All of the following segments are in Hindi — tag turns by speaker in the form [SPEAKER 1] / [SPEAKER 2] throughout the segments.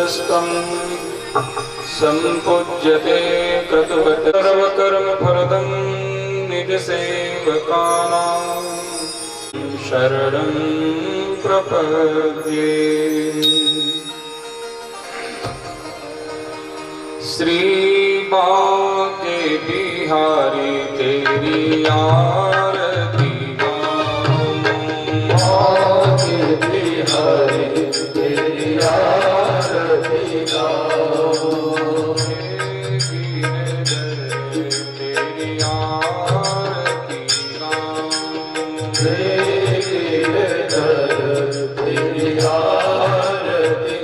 [SPEAKER 1] ततस्तम् सम्पूज्यते क्रतुवत् सर्वकर्मफलदं निजसेवकानां शरणं प्रपद्ये। श्री बांके बिहारी तेरी आरती बांके बिहारी तेरी आरती तेरी आरती तेरी आरती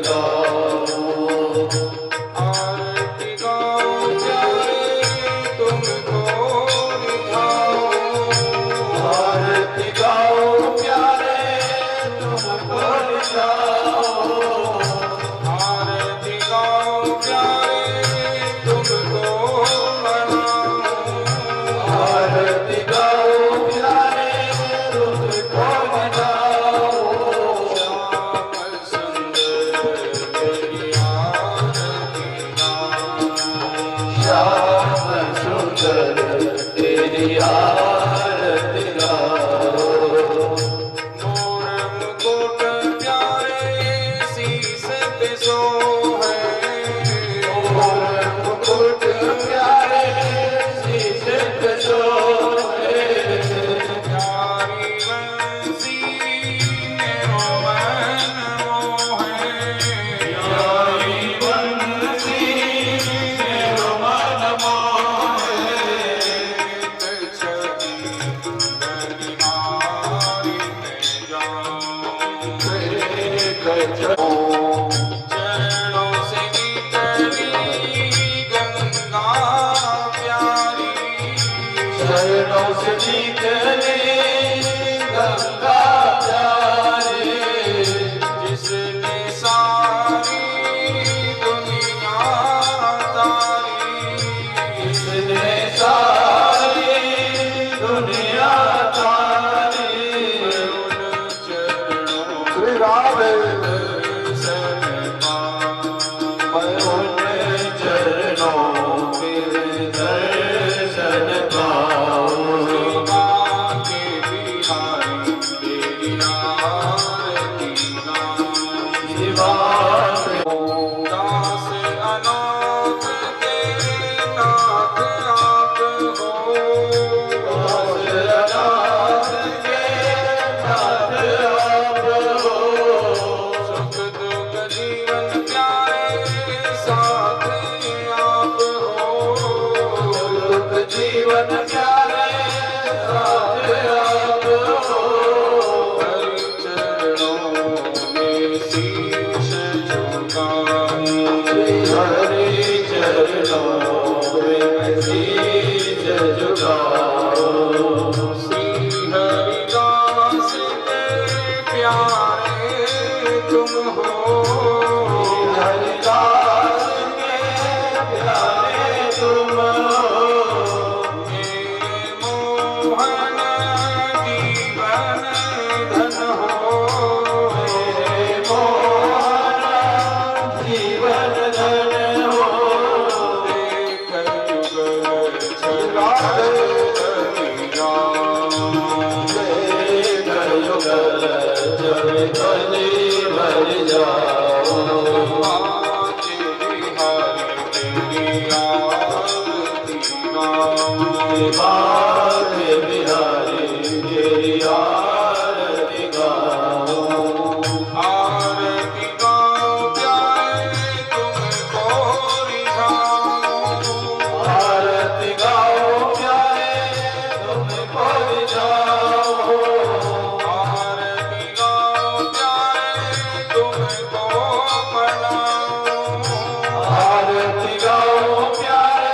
[SPEAKER 2] आरती गाओ प्यारे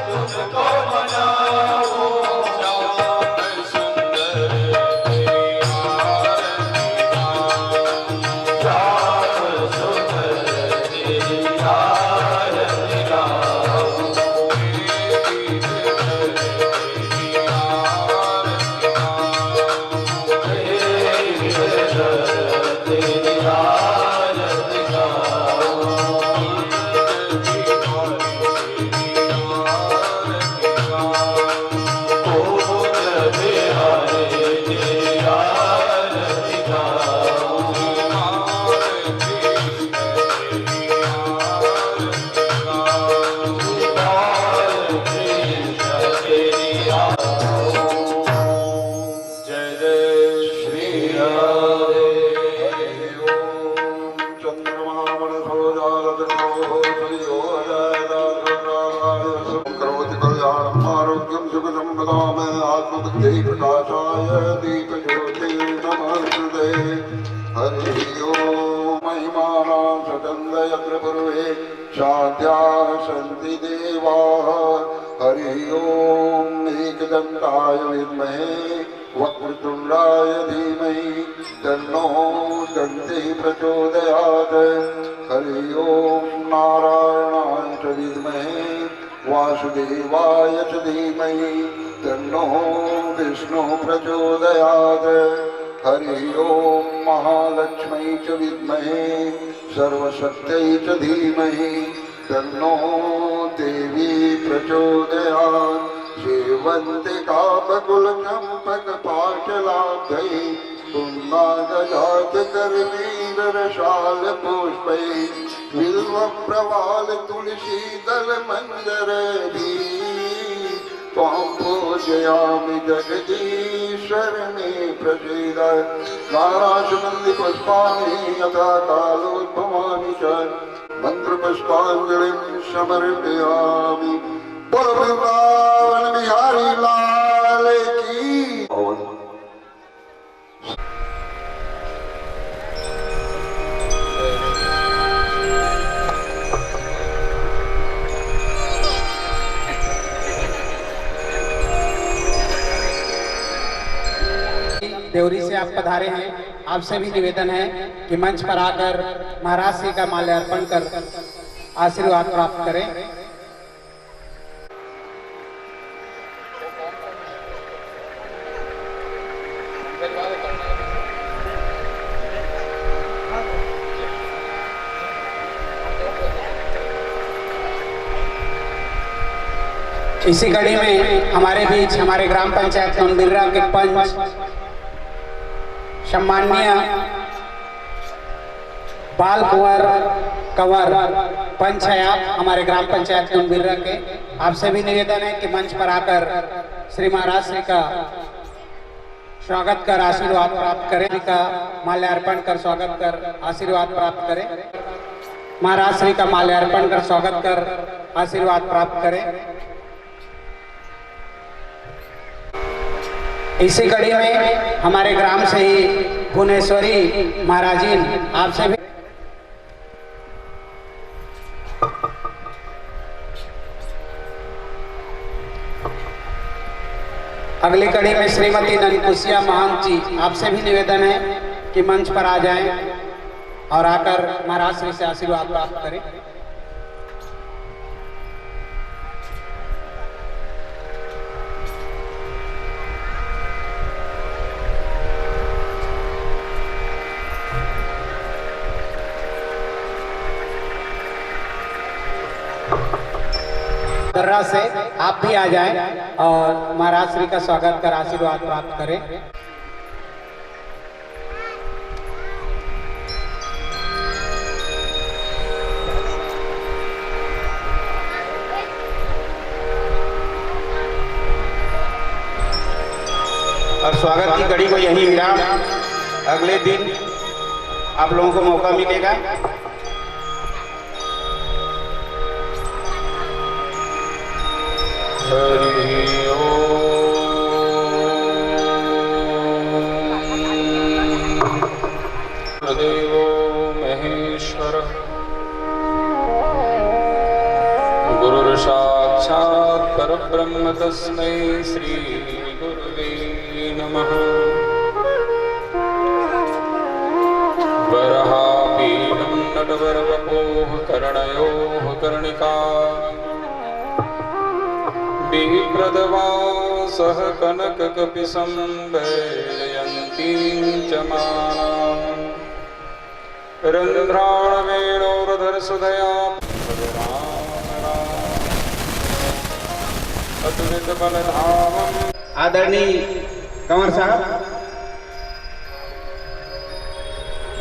[SPEAKER 2] तुमको मनाओ। शांति प्रकाशाय दीपज्योतिर्नमस्ते। हरि ओम महिमाना सचंद यत्र पूर्वे शांत्या सन्ति देवाः। हरि ओम एकदन्ताय विद्महे वक्रतुण्डाय धीमहि तन्नो दन्तिः प्रचोदयात्। हरि ओम नारायणाय च विद्महे वासुदेवाय च धीमहि तन्नो विष्णुः प्रचोदयात्। हरि ओम महालक्ष्मी च विद्महे सर्वशक्त्यै च धीमहि तन्नो देवी प्रचोदयात्। सेवन्ति कामकुलचम्पकपाटलाब्धै पुण्डागजातकर्णीरशालपुष्पै बिल्वप्रवाल तुलसीदलमञ्जरैः त्वां पूजयामि जगदीश्वर मे प्रसीद। नाराशनन्दिपुष्पाणि यथा कालोद्भवानि च मन्त्रपुष्पाञ्जलिं समर्पयामि। बोलो वृंदावन बिहारी लाल की।
[SPEAKER 3] देवरी से आप पधारे हैं, आपसे भी निवेदन है कि मंच पर आकर महाराज श्री का माल्यार्पण कर आशीर्वाद प्राप्त करें। इसी कड़ी में हमारे बीच हमारे ग्राम पंचायत नंदिर्रा के पंच सम्माननीय बाल कंवर पंच है आप हमारे ग्राम पंचायत नंदिर्रा के। आपसे भी निवेदन है कि मंच पर आकर श्री महाराज श्री का स्वागत कर आशीर्वाद प्राप्त करें, का माल्यार्पण कर स्वागत कर आशीर्वाद प्राप्त करें। महाराज श्री का माल्यार्पण कर स्वागत कर आशीर्वाद प्राप्त करें। इसी कड़ी में हमारे ग्राम से ही भुवनेश्वरी महाराजीन आपसे भी अगली कड़ी में श्रीमती ननकुसिया महंत जी आपसे भी निवेदन है कि मंच पर आ जाएं और आकर महाराज श्री से आशीर्वाद प्राप्त करें। दर्रा से आप भी आ जाएं और महाराज श्री का स्वागत कर आशीर्वाद प्राप्त करें। और स्वागत की कड़ी को यही विराम, अगले दिन आप लोगों को मौका मिलेगा।
[SPEAKER 1] हरि ओम देवो महेश्वर गुरुर्साक्षात् परब्रह्म तस्मै श्री गुरुवे नमः। वराहपीठं नटवरवपोः कर्णयोः कर्णिका बिभ्रदवासः कनककपिसंवेलयन्तीं च मालाम् रन्ध्राणवेणोरधरसुधया अतुलितबलधामम्।
[SPEAKER 3] आदरणीय कंवर साहब,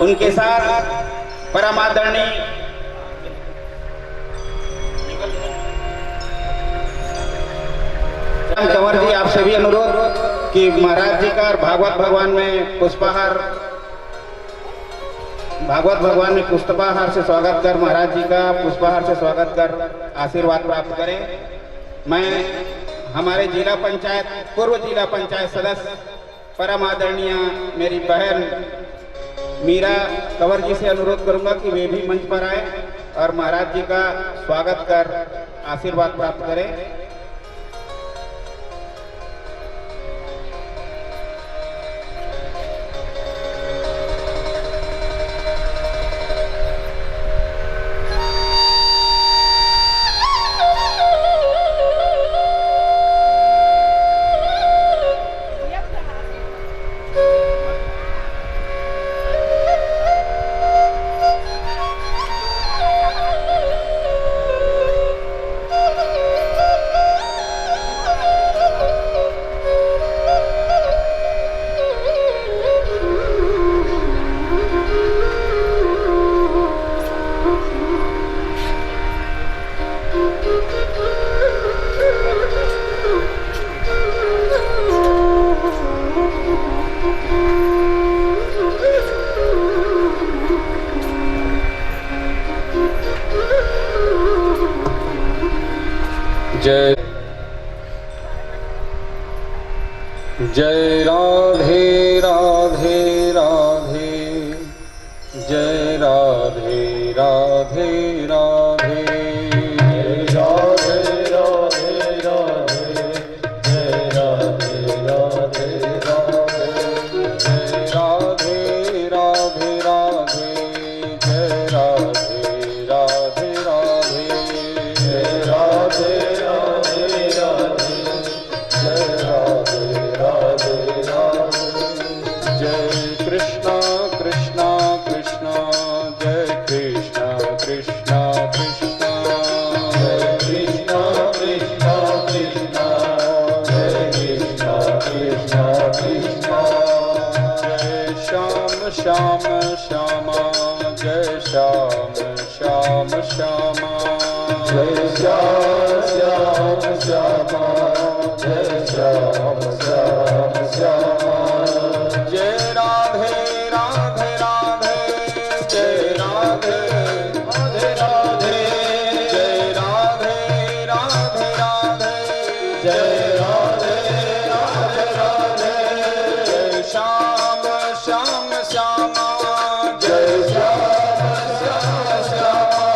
[SPEAKER 3] उनके साथ परम आदरणीय कंवर जी, आपसे भी अनुरोध कि महाराज जी का भागवत भगवान में पुष्पाहार से स्वागत कर, महाराज जी का पुष्पाहार से स्वागत कर आशीर्वाद प्राप्त करें। मैं
[SPEAKER 4] हमारे जिला पंचायत पूर्व जिला पंचायत सदस्य परम आदरणीय मेरी बहन मीरा कंवर जी से अनुरोध करूंगा कि वे भी मंच पर आए और महाराज जी का स्वागत कर आशीर्वाद प्राप्त करें।
[SPEAKER 1] जय जय राधे राधे राधे जय राधे राधे राधे राधे राधे राधे जय राधे राधे राधे जय राधे राधे राधे जय राधे राधे राधे जय राधे कृष्णा कृष्णा कृष्णा जय कृष्णा कृष्णा कृष्णा जय कृष्णा कृष्णा कृष्णा जय कृष्णा कृष्णा कृष्णा जय श्याम श्याम श्यामा जय श्याम श्याम श्यामा जय श्याम श्याम श्यामा जय श्याम श्याम श्यामा जय राधे राधे राधे जय राधे राधे राधे जय राधे राधे राधे जय राधे राधे राधे जय श्याम श्याम श्यामा जय श्याम श्याम श्यामा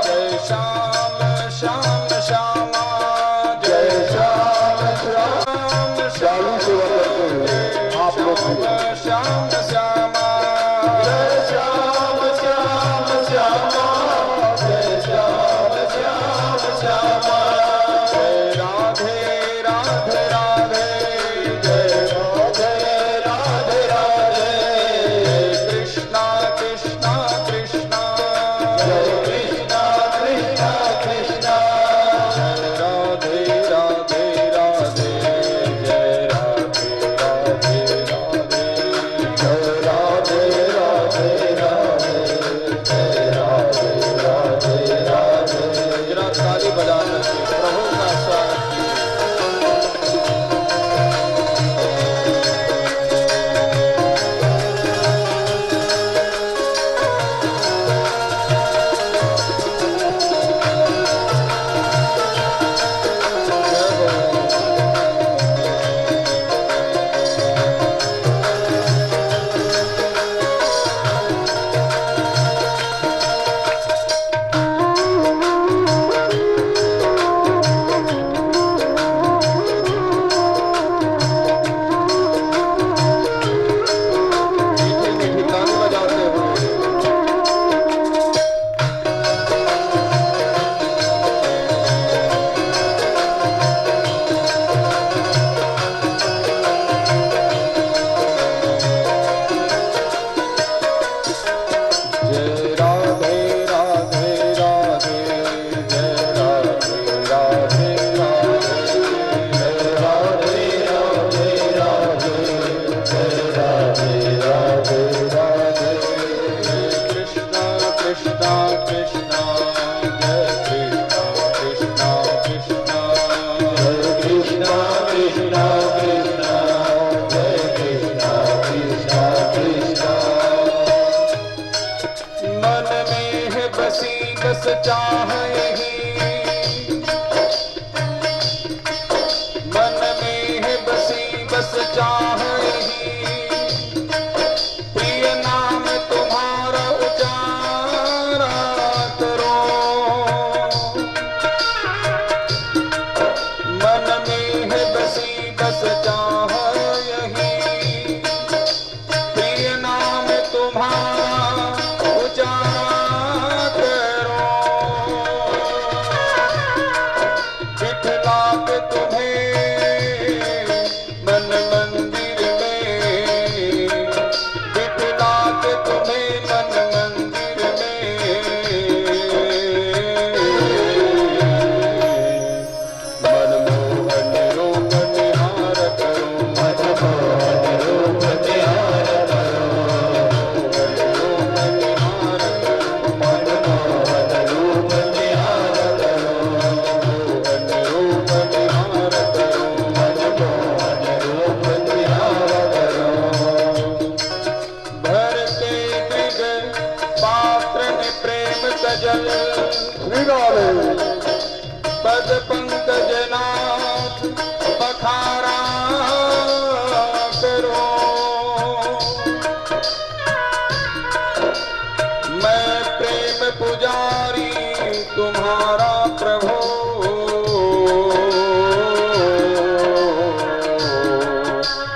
[SPEAKER 1] जय श्याम श्याम श्यामा जय श्याम श्याम श्याम आप लोग श्याम श्यामा जय श्याम श्याम श्यामा जय श्याम श्याम श्यामा जय राधे राधे राधे जय राधे राधे राधे जय कृष्णा कृष्णा कृष्णा जय कृष्णा कृष्णा कृष्णा जय राधे राधे राधे जय राधे राधे राधे जय राधे राधे राधे जय राधे राधे राधे जरा ताली बजाने से प्रभु का स्वागत कीजिए। मीठी मीठी ताली बजाते हुए जय राधे राधे राधे जय राधे राधे राधे जय राधे राधे राधे जय राधे राधे राधे जय कृष्णा कृष्णा कृष्णा जय कृष्णा कृष्णा कृष्णा जय कृष्णा कृष्णा कृष्णा जय कृष्णा कृष्णा कृष्णा मन में है बसी बस चाह यही प्रेम कजल
[SPEAKER 2] श्री राधे
[SPEAKER 1] पद पंकज नाथ पखारा करो। मैं प्रेम पुजारी तुम्हारा प्रभु,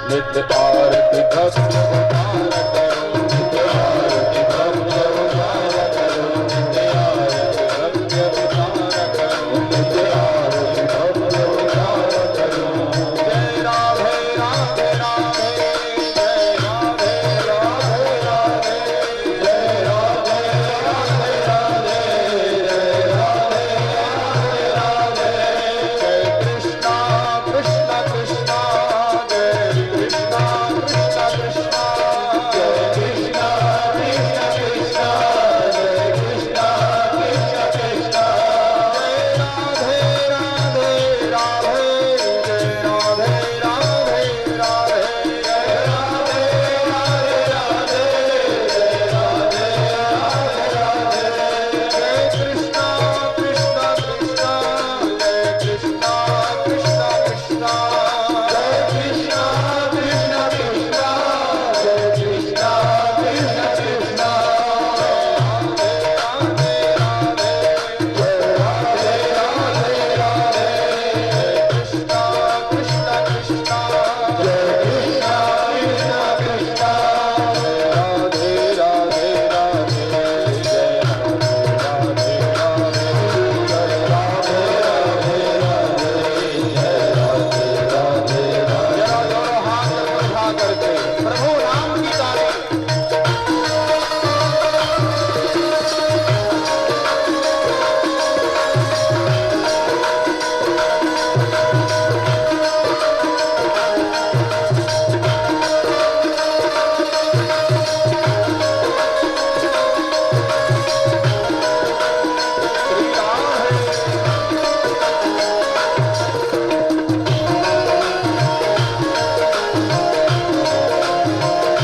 [SPEAKER 1] नित्य आरती भक्ति उतार करो, नित्य आरती भक्ति उतार करो, नित्य आरती भक्ति उतार करो, नित्य आरती भक्ति उतार करो। जय राधे राधे राधे, जय राधे राधे राधे, जय राधे राधे राधे, जय राधे राधे राधे। जय कृष्णा कृष्णा कृष्णा, जय कृष्णा कृष्णा कृष्णा, जय कृष्णा कृष्णा कृष्णा, जय कृष्णा कृष्णा कृष्णा। जय राधे राधे राधे, जय राधे राधे राधे, जय राधे राधे राधे, जय राधे राधे राधे। जय कृष्णा कृष्णा कृष्णा, जय कृष्णा कृष्णा कृष्णा, जय कृष्णा कृष्णा कृष्णा, जय कृष्णा कृष्णा कृष्णा। राधे राधे राधे, जय राधे राधे राधे, जय कृष्णा कृष्णा कृष्णा, जय कृष्णा कृष्णा कृष्णा। राधे राधे राधे, जय राधे राधे राधे, जय राधे राधे राधे, जय राधे राधे राधे। जरा दोनों हाथ उठा करके प्रभु नाम की तारीफ। श्री राधे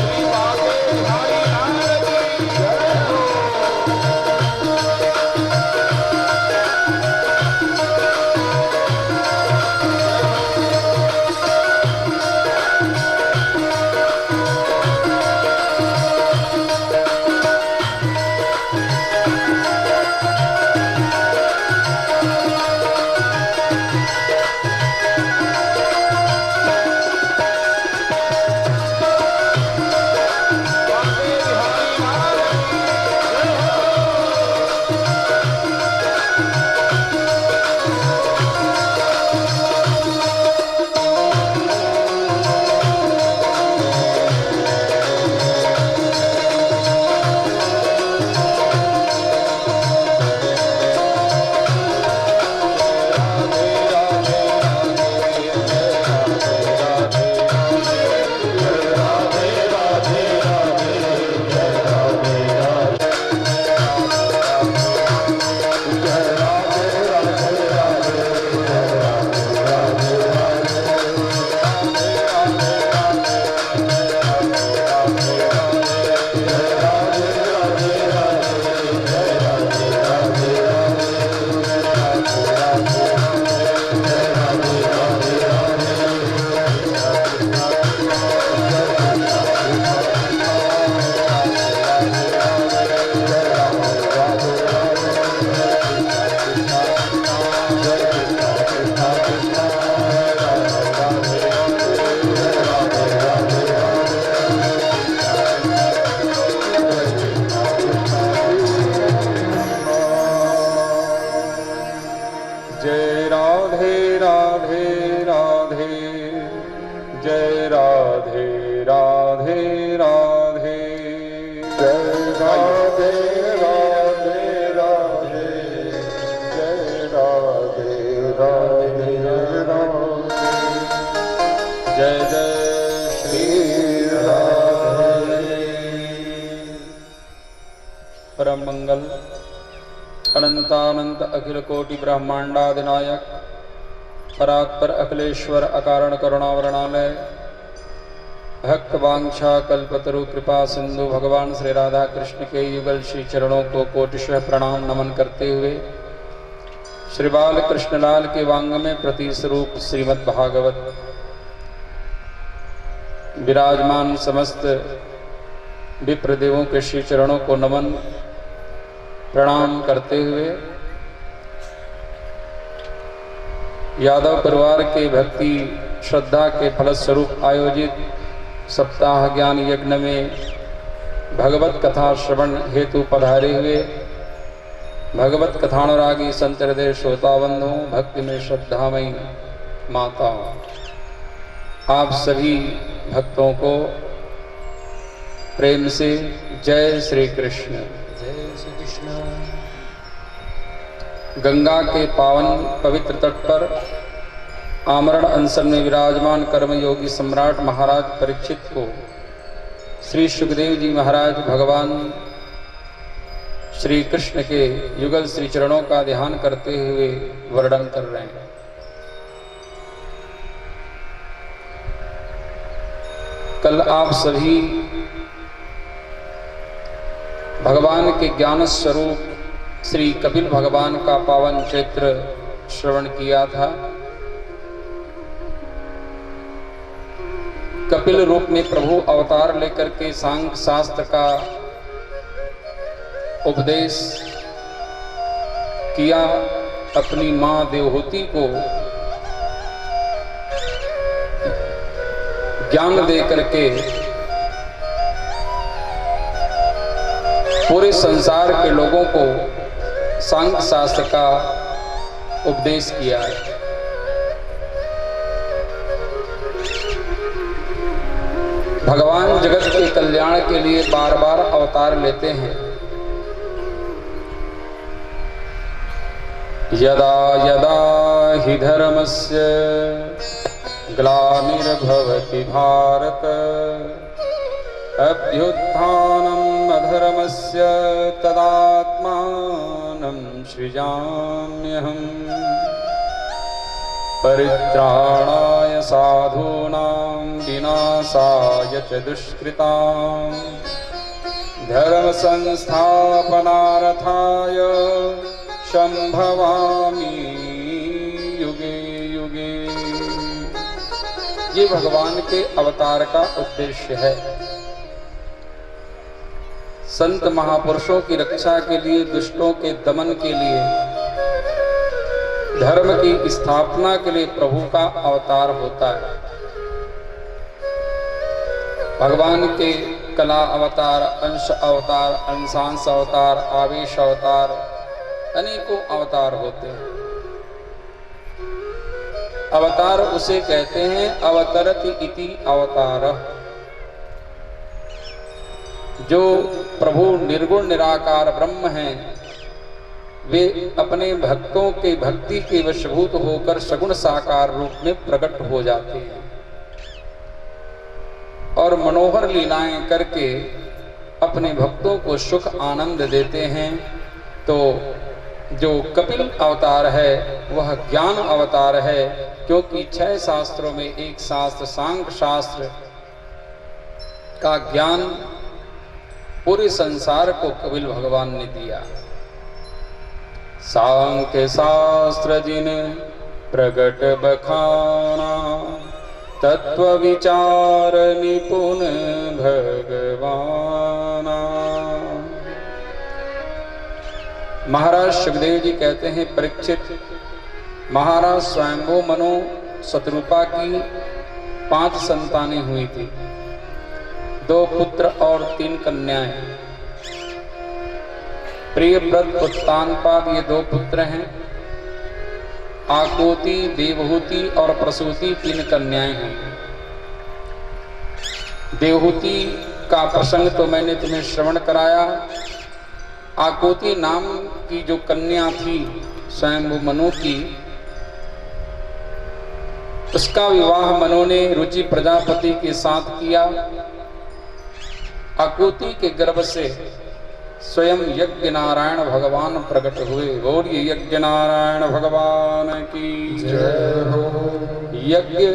[SPEAKER 1] श्री बाके बिहारी लाल की जय हो। बाके बिहारी लाल की जय हो। राधे राधे राधे, जय राधे राधे राधे, जय राधे राधे राधे, जय राधे राधे, जय राधे राधे राधे, जय राधे राधे राधे, राधे राधे राधे, जय राधे राधे राधे, जय राधे राधे राधे, जय राधे राधे राधे, जय राधे राधे राधे, जय राधे राधे राधे। जय राधे राधे राधे, जय राधे राधे राधे,
[SPEAKER 2] जय राधे राधे राधे, जय राधे राधे राधे,
[SPEAKER 1] जय जय श्री
[SPEAKER 2] राधे।
[SPEAKER 1] परम मंगल अनंतानंत अखिल कोटि ब्रह्मांडाधिनायक परात्पर अखिलेश्वर अकारण करुणावरणालय भक्त वांछा कल्पतरु कृपा सिंधु भगवान श्री राधा कृष्ण के युगल श्री चरणों को कोटिशः प्रणाम नमन करते हुए श्री बाल कृष्णलाल के वांग में प्रति स्वरूप श्रीमद् भागवत विराजमान समस्त विप्रदेवों के श्री चरणों को नमन प्रणाम करते हुए यादव परिवार के भक्ति श्रद्धा के फलस्वरूप आयोजित सप्ताह ज्ञान यज्ञ में भगवत कथा श्रवण हेतु पधारे हुए भगवत कथानुरागी संत हृदय श्रोताबंधों भक्ति में श्रद्धामयी माताओं, आप सभी भक्तों को प्रेम से जय श्री कृष्ण।
[SPEAKER 2] जय श्री कृष्ण।
[SPEAKER 1] गंगा के पावन पवित्र तट पर आमरण अनशन में विराजमान कर्मयोगी सम्राट महाराज परीक्षित को श्री सुखदेव जी महाराज भगवान श्री कृष्ण के युगल श्री चरणों का ध्यान करते हुए वर्णन कर रहे हैं। कल आप सभी भगवान के ज्ञान स्वरूप श्री कपिल भगवान का पावन चरित्र श्रवण किया था। कपिल रूप में प्रभु अवतार लेकर के सांख्य शास्त्र का उपदेश किया, अपनी मां देवहूति को ज्ञान दे करके पूरे संसार के लोगों को सांख्य शास्त्र का उपदेश किया है। भगवान जगत के कल्याण के लिए बार बार अवतार लेते हैं। यदा यदा हि धर्मस्य ग्लानिर्भवति भारत अभ्युत्थानम् अधर्मस्य तदात्मानं सृजाम्यहम् परित्राणाय साधूनां विनाशाय च दुष्कृतां धर्म संस्थापनार्थाय संभवामि युगे युगे। ये भगवान के अवतार का उद्देश्य है। संत महापुरुषों की रक्षा के लिए, दुष्टों के दमन के लिए, धर्म की स्थापना के लिए प्रभु का अवतार होता है। भगवान के कला अवतार, अंश अवतार, अंशांश अवतार, आवेश अवतार, अनेकों अवतार होते हैं। अवतार उसे कहते हैं अवतरति इति अवतार, जो प्रभु निर्गुण निराकार ब्रह्म हैं, वे अपने भक्तों के भक्ति के वशभूत होकर सगुण साकार रूप में प्रकट हो जाते हैं और मनोहर लीलाएं करके अपने भक्तों को सुख आनंद देते हैं। तो जो कपिल अवतार है वह ज्ञान अवतार है, क्योंकि 6 शास्त्रों में एक शास्त्र सांख्य शास्त्र का ज्ञान पूरे संसार को कपिल भगवान ने दिया। सांख्य शास्त्र जिन प्रगट बखाना तत्व विचार निपुण भगवाना। महाराज सुखदेव जी कहते हैं, परीक्षित, महाराज स्वयंभू मनु शतरूपा की 5 संतानें हुई थी, 2 पुत्र और 3 कन्याएं। प्रियव्रत उत्तानपाद ये 2 पुत्र हैं, आकोति, देवहूति और प्रसूति 3 कन्याएं हैं। देवहूति का प्रसंग तो मैंने तुम्हें श्रवण कराया। आकोति नाम की जो कन्या थी स्वयंभू मनु की, उसका विवाह मनु ने रुचि प्रजापति के साथ किया। आकोति के गर्भ से स्वयं यज्ञ नारायण भगवान प्रकट हुए। बोलिए यज्ञ नारायण भगवान की जय हो। यज्ञ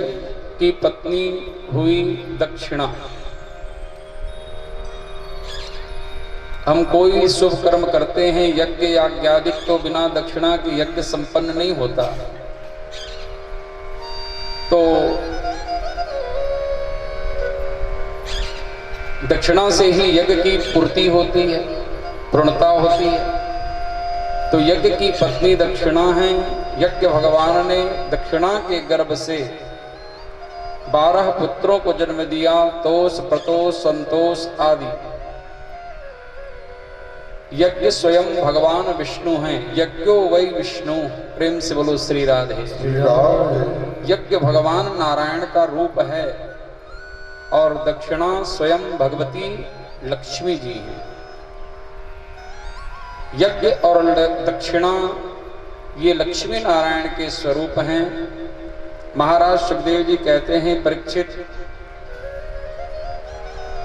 [SPEAKER 1] की पत्नी हुई दक्षिणा। हम कोई शुभ कर्म करते हैं, यज्ञ याज्ञादिक, तो बिना दक्षिणा के यज्ञ संपन्न नहीं होता। तो दक्षिणा से ही यज्ञ की पूर्ति होती है, पूर्णता होती है। तो यज्ञ की पत्नी दक्षिणा है। यज्ञ भगवान ने दक्षिणा के गर्भ से 12 पुत्रों को जन्म दिया, तोष, प्रतोष, संतोष आदि। यज्ञ स्वयं भगवान विष्णु हैं। यज्ञो वै विष्णु। प्रेम से बोलो श्री राधे। यज्ञ भगवान नारायण का रूप है और दक्षिणा स्वयं भगवती लक्ष्मी जी हैं। यज्ञ और दक्षिणा ये लक्ष्मी नारायण के स्वरूप हैं। महाराज सुखदेव जी कहते हैं, परीक्षित,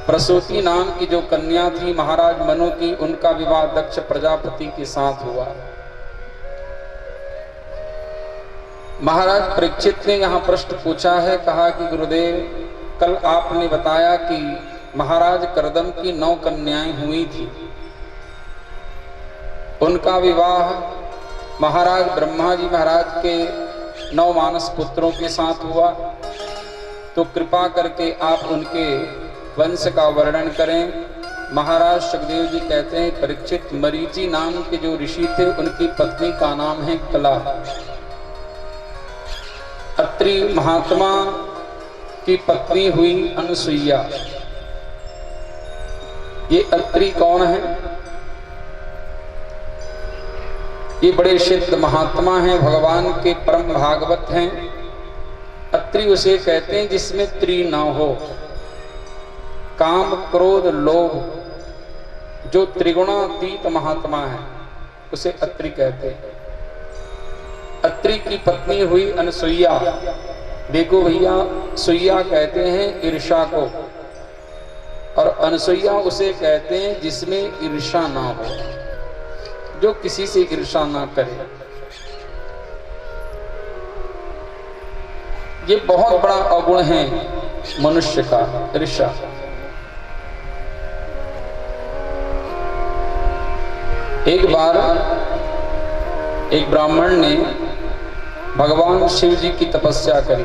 [SPEAKER 1] प्रसूति नाम की जो कन्या थी महाराज मनु की, उनका विवाह दक्ष प्रजापति के साथ हुआ। महाराज परीक्षित ने यहाँ प्रश्न पूछा है, कहा कि गुरुदेव, कल आपने बताया कि महाराज करदम की 9 कन्याएं हुई थी, उनका विवाह महाराज ब्रह्मा जी महाराज के 9 मानस पुत्रों के साथ हुआ। तो कृपा करके आप उनके वंश का वर्णन करें। महाराज सुखदेव जी कहते हैं, परीक्षित, मरीचि नाम के जो ऋषि थे, उनकी पत्नी का नाम है कला। अत्रि महात्मा की पत्नी हुई अनुसुईया। ये अत्रि कौन है? ये बड़े सिद्ध महात्मा हैं, भगवान के परम भागवत हैं। अत्रि उसे कहते हैं जिसमें त्रि न हो, काम, क्रोध, लोभ, जो त्रिगुणातीत महात्मा है उसे अत्रि कहते हैं। अत्रि की पत्नी हुई अनुसुईया। देखो भैया, सुईया कहते हैं ईर्षा को, और अनुसुईया उसे कहते हैं जिसमें ईर्षा ना हो, जो किसी से ईर्षा ना करे। ये बहुत बड़ा अवगुण है मनुष्य का, ईर्षा। एक बार एक ब्राह्मण ने भगवान शिव जी की तपस्या करी।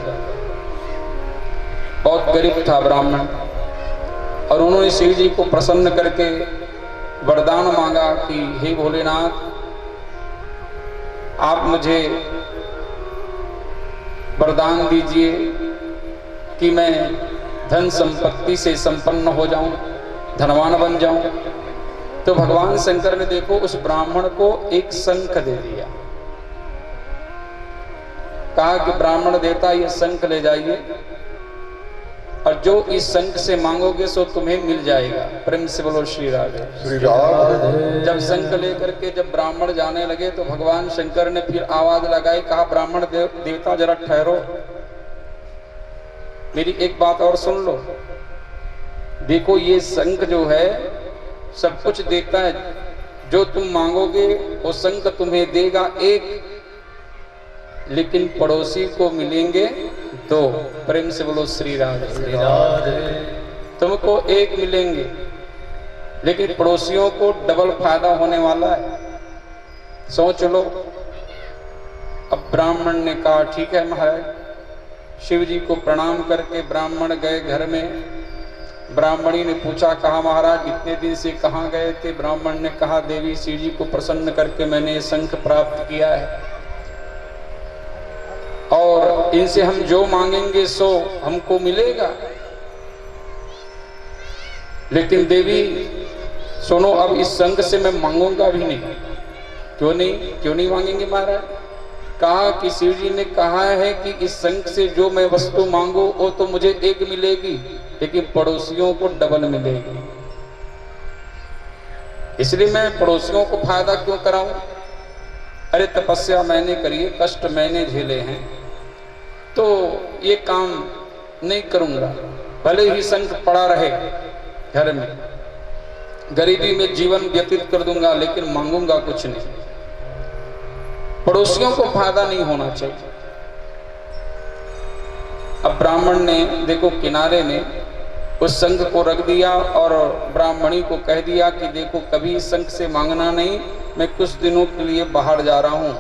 [SPEAKER 1] बहुत गरीब था ब्राह्मण, और उन्होंने शिव जी को प्रसन्न करके वरदान मांगा कि हे भोलेनाथ, आप मुझे वरदान दीजिए कि मैं धन संपत्ति से संपन्न हो जाऊं, धनवान बन जाऊं। तो भगवान शंकर ने देखो उस ब्राह्मण को एक शंख दे दिया। कहा कि ब्राह्मण देवता, ये शंख ले जाइए, और जो इस शंख से मांगोगे सो तुम्हें मिल जाएगा। प्रेम से बोलो श्री राधे।
[SPEAKER 2] श्री राधे।
[SPEAKER 1] जब शंख लेकर के जब ब्राह्मण जाने लगे तो भगवान शंकर ने फिर आवाज लगाई, कहा ब्राह्मण देवता जरा ठहरो, मेरी एक बात और सुन लो। देखो ये शंख जो है सब कुछ देता है, जो तुम मांगोगे वो शंख तुम्हें देगा एक, लेकिन पड़ोसी को मिलेंगे 2। प्रेम से बोलो श्री राधे। तुमको एक मिलेंगे, लेकिन पड़ोसियों को डबल फायदा होने वाला है, सोच लो। अब ब्राह्मण ने कहा ठीक है महाराज। शिव जी को प्रणाम करके ब्राह्मण गए घर में। ब्राह्मणी ने पूछा, कहा महाराज इतने दिन से कहाँ गए थे? ब्राह्मण ने कहा, देवी शिव जी को प्रसन्न करके मैंने शंख प्राप्त किया है, और इनसे हम जो मांगेंगे सो हमको मिलेगा। लेकिन देवी सुनो, अब इस शंख से मैं मांगूंगा भी नहीं। क्यों नहीं मांगेंगे महाराज? कहा कि शिव जी ने कहा है कि इस शंख से जो मैं वस्तु मांगू वो तो मुझे एक मिलेगी, लेकिन पड़ोसियों को डबल मिलेगी। इसलिए मैं पड़ोसियों को फायदा क्यों कराऊं? अरे तपस्या मैंने करी है, कष्ट मैंने झेले हैं, तो ये काम नहीं करूंगा। भले ही शंख पड़ा रहे घर में, गरीबी में जीवन व्यतीत कर दूंगा, लेकिन मांगूंगा कुछ नहीं। पड़ोसियों को फायदा नहीं होना चाहिए। अब ब्राह्मण ने देखो किनारे में उस शंख को रख दिया और ब्राह्मणी को कह दिया कि देखो कभी शंख से मांगना नहीं, मैं कुछ दिनों के लिए बाहर जा रहा हूं।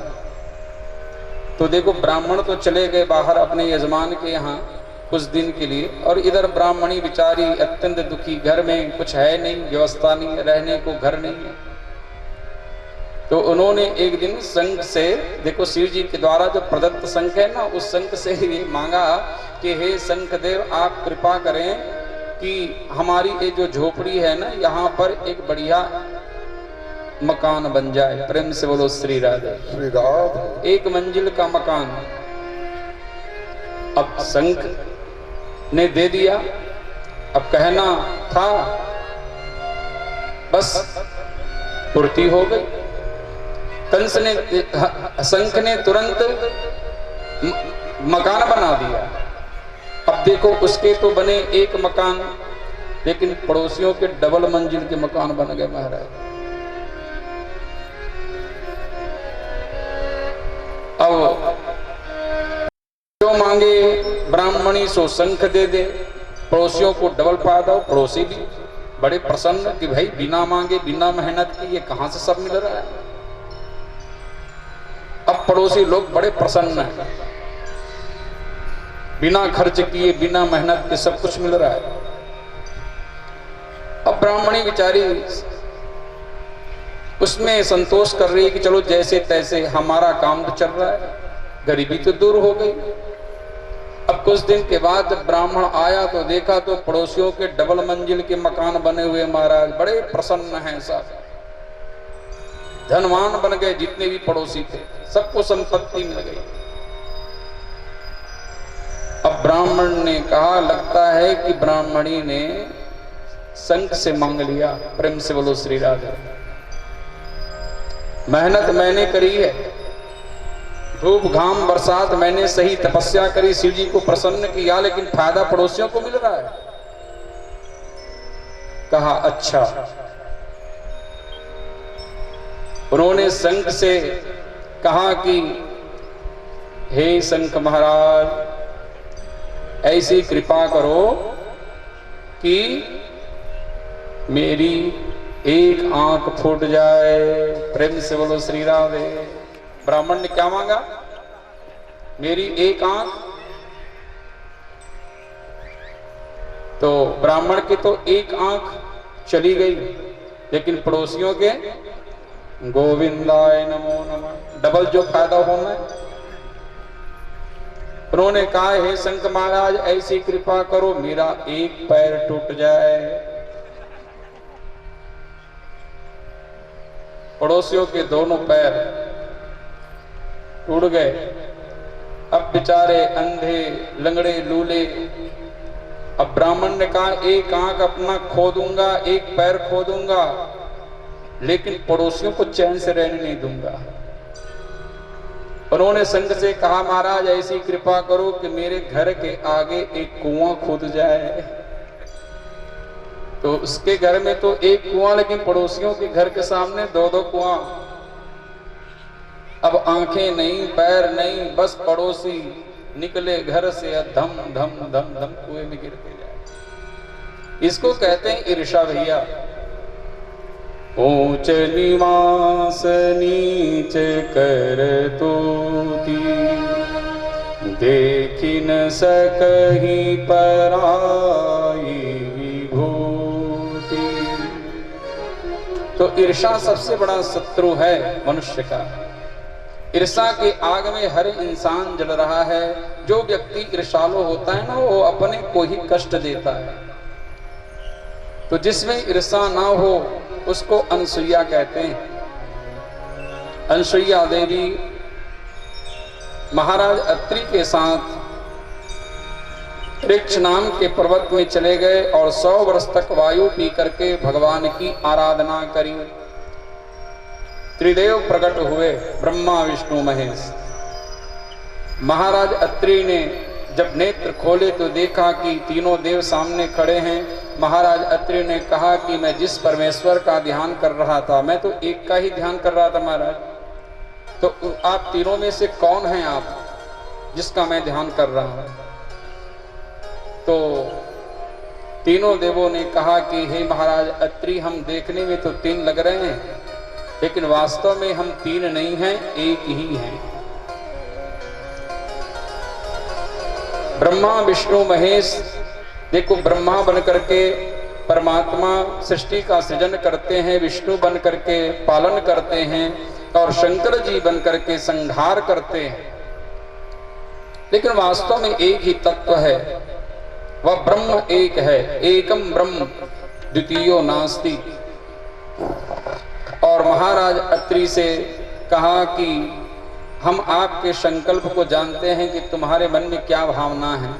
[SPEAKER 1] तो देखो ब्राह्मण तो चले गए बाहर अपने यजमान के यहाँ कुछ दिन के लिए, और इधर ब्राह्मणी बेचारी अत्यंत दुखी, घर में कुछ है नहीं, व्यवस्था नहीं, रहने को घर नहीं है। तो उन्होंने एक दिन शंख से, देखो शिव जी के द्वारा जो प्रदत्त शंख है ना, उस शंख से ये मांगा कि हे शंखदेव आप कृपा करें कि हमारी ये जो झोपड़ी है ना, यहाँ पर एक बढ़िया मकान बन जाए। प्रेम से बोलो श्री राधे।
[SPEAKER 2] श्री राधे।
[SPEAKER 1] एक मंजिल का मकान। अब शंख ने दे दिया, अब कहना था बस पूर्ति हो गई। कंस ने, शंख ने तुरंत मकान बना दिया। अब देखो उसके तो बने एक मकान, लेकिन पड़ोसियों के डबल मंजिल के मकान बन गए महाराज। अब जो मांगे ब्राह्मणी सो शंख दे दे, पड़ोसियों को डबल पा दो। पड़ोसी भी बड़े प्रसन्न कि भाई बिना मांगे बिना मेहनत के ये कहां से सब मिल रहा है। अब पड़ोसी लोग बड़े प्रसन्न हैं, बिना खर्च किए बिना मेहनत के सब कुछ मिल रहा है। अब ब्राह्मणी बेचारी उसमें संतोष कर रही है कि चलो जैसे तैसे हमारा काम तो चल रहा है, गरीबी तो दूर हो गई। अब कुछ दिन के बाद जब ब्राह्मण आया तो देखा तो पड़ोसियों के डबल मंजिल के मकान बने हुए महाराज, बड़े प्रसन्न हैं सब, धनवान बन गए। जितने भी पड़ोसी थे सबको संपत्ति मिल गई। अब ब्राह्मण ने कहा लगता है कि ब्राह्मणी ने शंख से मांग लिया। प्रेम से बोलो श्री राधे। मेहनत मैंने करी है, धूप घाम बरसात मैंने सही तपस्या करी, शिव जी को प्रसन्न किया, लेकिन फायदा पड़ोसियों को मिल रहा है। कहा अच्छा। उन्होंने शंख से कहा कि हे शंख महाराज ऐसी कृपा करो कि मेरी एक आंख फूट जाए। प्रेम से बोलो श्री राधे। ब्राह्मण ने क्या मांगा? मेरी एक आंख। तो ब्राह्मण की तो एक आंख चली गई, लेकिन पड़ोसियों के गोविंदाय नमो नमः डबल जो फायदा होना है। उन्होंने कहा हे शंख महाराज ऐसी कृपा करो मेरा एक पैर टूट जाए। पड़ोसियों के दोनों पैर टूट गए। अब बेचारे अंधे लंगड़े लूले। अब ब्राह्मण ने कहा एक आंख अपना खो दूंगा, एक पैर खो दूंगा, लेकिन पड़ोसियों को चैन से रहने नहीं दूंगा। उन्होंने शंख से कहा महाराज ऐसी कृपा करो कि मेरे घर के आगे एक कुआं खोद जाए। तो उसके घर में तो एक कुआं, लेकिन पड़ोसियों के घर के सामने दो दो कुआं। अब आंखें नहीं पैर नहीं, बस पड़ोसी निकले घर से धम धम धम धम कुएं में गिरते जाए। इसको कहते हैं ईर्षा भैया। ऊंच निवास नीच कर तूती, देखी न सकही पराई विभूति। तो ईर्षा सबसे बड़ा शत्रु है मनुष्य का। ईर्षा के आग में हर इंसान जल रहा है। जो व्यक्ति ईर्षालु होता है ना, वो अपने को ही कष्ट देता है। तो जिसमें ईर्षा ना हो उसको अनसुईया कहते हैं। अनसुईया देवी महाराज अत्रि के साथ वृक्ष नाम के पर्वत में चले गए और 100 वर्ष तक वायु पी करके भगवान की आराधना करी। त्रिदेव प्रकट हुए, ब्रह्मा विष्णु महेश। महाराज अत्रि ने जब नेत्र खोले तो देखा कि तीनों देव सामने खड़े हैं। महाराज अत्रि ने कहा कि मैं जिस परमेश्वर का ध्यान कर रहा था, मैं तो एक का ही ध्यान कर रहा था महाराज, तो आप तीनों में से कौन हैं आप जिसका मैं ध्यान कर रहा हूं? तो तीनों देवों ने कहा कि हे महाराज अत्रि, हम देखने में तो 3 लग रहे हैं, लेकिन वास्तव में हम 3 नहीं हैं, एक ही हैं। ब्रह्मा विष्णु महेश, देखो ब्रह्मा बन करके परमात्मा सृष्टि का सृजन करते हैं, विष्णु बन करके पालन करते हैं और शंकर जी बन करके संहार करते हैं, लेकिन वास्तव में एक ही तत्व है, वह ब्रह्म एक है। एकम ब्रह्म द्वितीयो नास्ति। और महाराज अत्रि से कहा कि हम आपके संकल्प को जानते हैं कि तुम्हारे मन में क्या भावना है,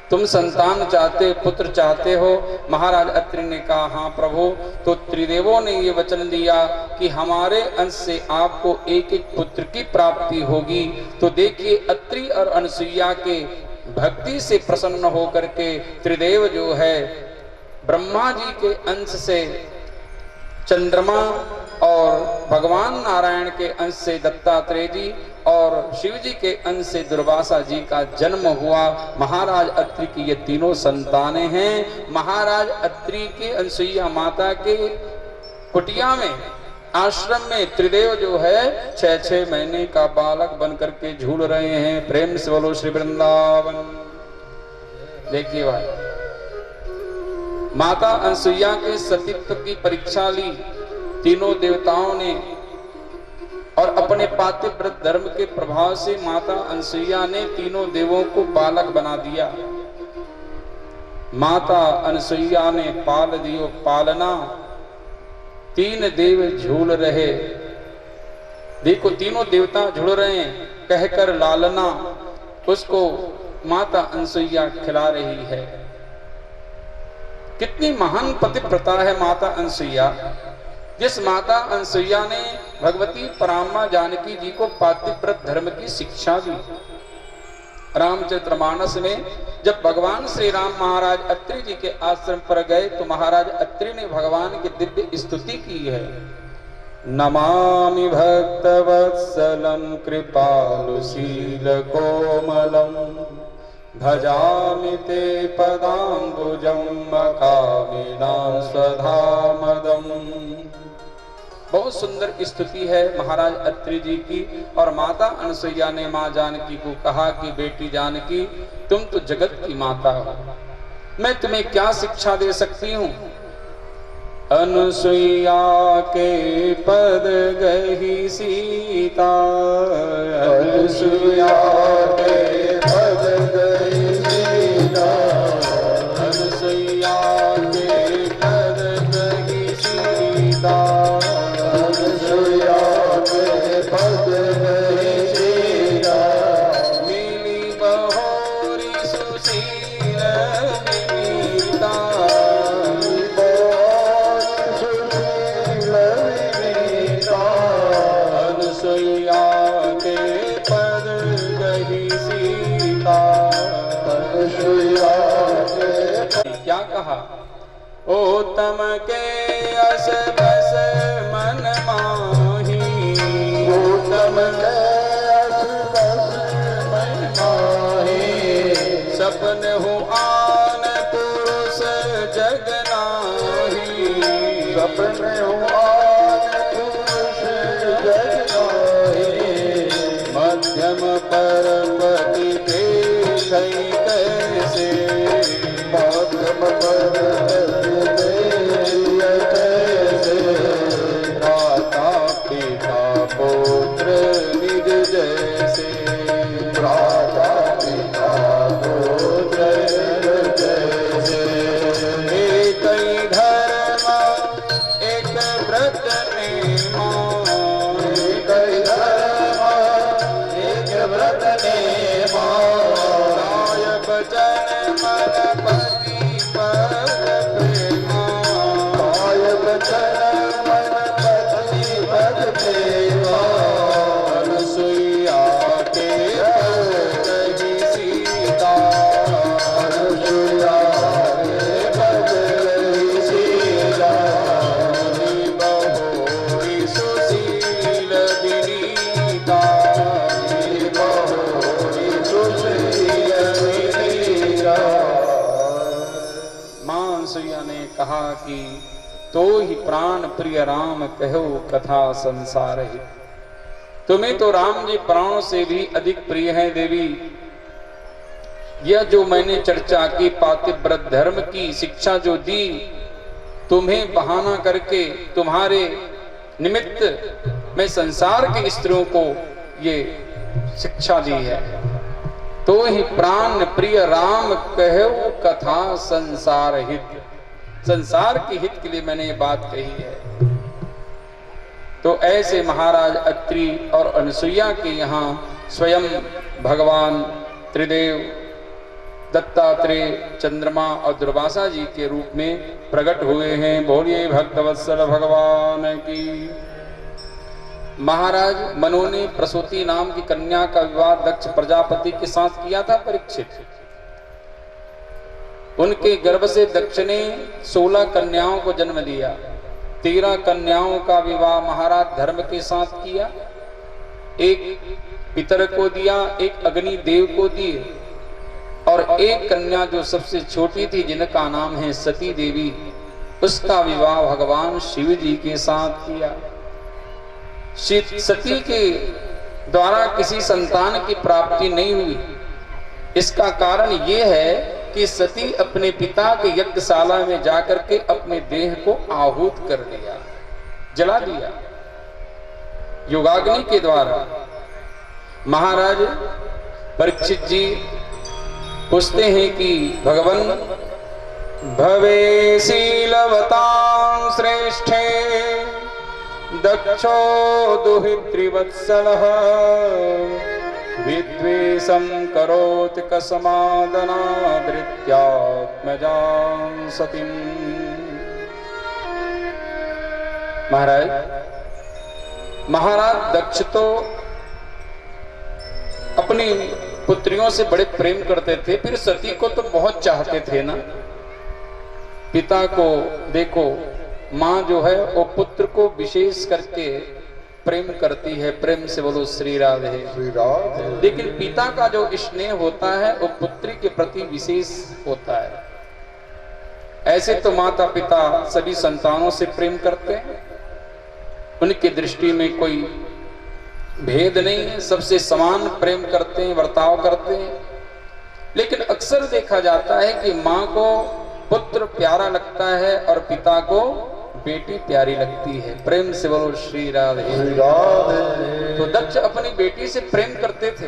[SPEAKER 1] तुम संतान चाहते, पुत्र चाहते हो। महाराज अत्रि ने कहा हाँ प्रभु। तो त्रिदेवों ने ये वचन दिया कि हमारे अंश से आपको एक एक पुत्र की प्राप्ति होगी। तो देखिए अत्रि और अनसुईया के भक्ति से प्रसन्न होकर के त्रिदेव जो है, ब्रह्मा जी के अंश से चंद्रमा और भगवान नारायण के अंश से दत्तात्रेय जी और शिव जी के अंश से दुर्वासा जी का जन्म हुआ। महाराज अत्रि की ये तीनों संतानें हैं। महाराज अत्रि के अनसुईया माता के कुटिया में, आश्रम में त्रिदेव जो है 6-6 महीने का बालक बन करके झूल रहे हैं। प्रेम से बोलो श्री वृंदावन। देखिए भाई, माता अनसुईया के सतीत्व की परीक्षा ली तीनों देवताओं ने, और अपने पातिव्रत धर्म के प्रभाव से माता अनसुईया ने तीनों देवों को बालक बना दिया। माता अनसुईया ने पाल दियो पालना, 3 देव झूल रहे। देखो तीनों देवता झूल रहे हैं, कहकर लालना उसको माता अनसुईया खिला रही है। कितनी महान पतिव्रता है माता अनसुईया, जिस माता अनसुईया ने भगवती पराम्मा जानकी जी को पातिव्रत धर्म की शिक्षा दी। रामचरितमानस में जब भगवान श्री राम महाराज अत्रि जी के आश्रम पर गए तो महाराज अत्रि ने भगवान की दिव्य स्तुति की है। नमामि भक्तवत्सलं कृपालुशील कोमलं, भजामि ते पदाम्बुजं मखामिनां स्वधामदम्। बहुत सुंदर स्तुति है महाराज अत्रि जी की। और माता अनसुईया ने माँ जानकी को कहा कि बेटी जानकी, तुम तो जगत की माता हो, मैं तुम्हें क्या शिक्षा दे सकती हूँ। अनसुईया के पद गही सीता,
[SPEAKER 2] अनसुईया के पद गई सीता,
[SPEAKER 1] अनसुईया के पद गही सीता,
[SPEAKER 2] अनसुईया के पद गई सीता,
[SPEAKER 1] मिली बहोरी सुशील विनीता, अनसुईया के पद गही सीता।
[SPEAKER 2] अनसुईया के
[SPEAKER 1] क्या कहा? ओ तम के अस बस मन माही,
[SPEAKER 2] उत्तम के अस मन माही,
[SPEAKER 1] सपन हूँ आन पुरुष जग नाही,
[SPEAKER 2] सपने आन पुरुष जग नाही,
[SPEAKER 1] मध्यम परपति देखै कैसे,
[SPEAKER 2] मध्यम पर्वत कैसे,
[SPEAKER 1] भ्राता पिता पुत्र निज जैसे,
[SPEAKER 2] भ्राता पिता पुत्र जैसे,
[SPEAKER 1] एक ही धर्म एक व्रत नेमा,
[SPEAKER 2] एक धर्म एक व्रत नेमा,
[SPEAKER 1] नायक जन मन पति पद कहा कि तो ही प्राण प्रिय राम कहो कथा संसार ही। तुम्हें तो राम जी प्राणों से भी अधिक प्रिय है देवी। यह जो मैंने चर्चा की पातिव्रत धर्म की शिक्षा जो दी, तुम्हें बहाना करके तुम्हारे निमित्त मैं संसार की स्त्रियों को ये शिक्षा दी है। तो ही प्राण प्रिय राम कहो कथा संसार हित। संसार के हित के लिए मैंने ये बात कही है। तो ऐसे महाराज अत्रि और अनसुईया के यहाँ स्वयं भगवान त्रिदेव दत्तात्रेय चंद्रमा और दुर्वासा जी के रूप में प्रकट हुए हैं। बोलिए भक्तवत्सल भगवान की। महाराज मनु ने प्रसूति नाम की कन्या का विवाह दक्ष प्रजापति के साथ किया था परीक्षित। उनके गर्भ से दक्ष ने 16 कन्याओं को जन्म दिया। 13 कन्याओं का विवाह महाराज धर्म के साथ किया। एक पितर को दिया, एक अग्नि देव को दिए, और एक कन्या जो सबसे छोटी थी जिनका नाम है सती देवी, उसका विवाह भगवान शिव जी के साथ किया। सती के द्वारा किसी संतान की प्राप्ति नहीं हुई। इसका कारण यह है कि सती अपने पिता के यज्ञशाला में जाकर के अपने देह को आहूत कर दिया, जला दिया योगाग्नि के द्वारा। महाराज परीक्षित जी पूछते हैं कि भगवान भवे शीलवतां श्रेष्ठे दक्षो दुहित्रिवत्सलः विद्वेषं करोति कस्मादनादृत्यात्मजां सतीम्। महाराज दक्ष तो अपनी पुत्रियों से बड़े प्रेम करते थे, फिर सती को तो बहुत चाहते थे ना। पिता को देखो, माँ जो है वो पुत्र को विशेष करके प्रेम करती है। प्रेम से बोलो श्री राधे।
[SPEAKER 2] श्री राधे।
[SPEAKER 1] लेकिन पिता का जो स्नेह होता है वो पुत्री के प्रति विशेष होता है। ऐसे तो माता पिता सभी संतानों से प्रेम करते हैं, उनकी दृष्टि में कोई भेद नहीं है, सबसे समान प्रेम करते हैं, वर्ताव करते हैं। लेकिन अक्सर देखा जाता है कि माँ को पुत्र प्यारा लगता है और पिता को बेटी प्यारी लगती है। प्रेम से बोलो श्री राधे।
[SPEAKER 2] श्री राधे।
[SPEAKER 1] तो दक्ष अपनी बेटी से प्रेम करते थे।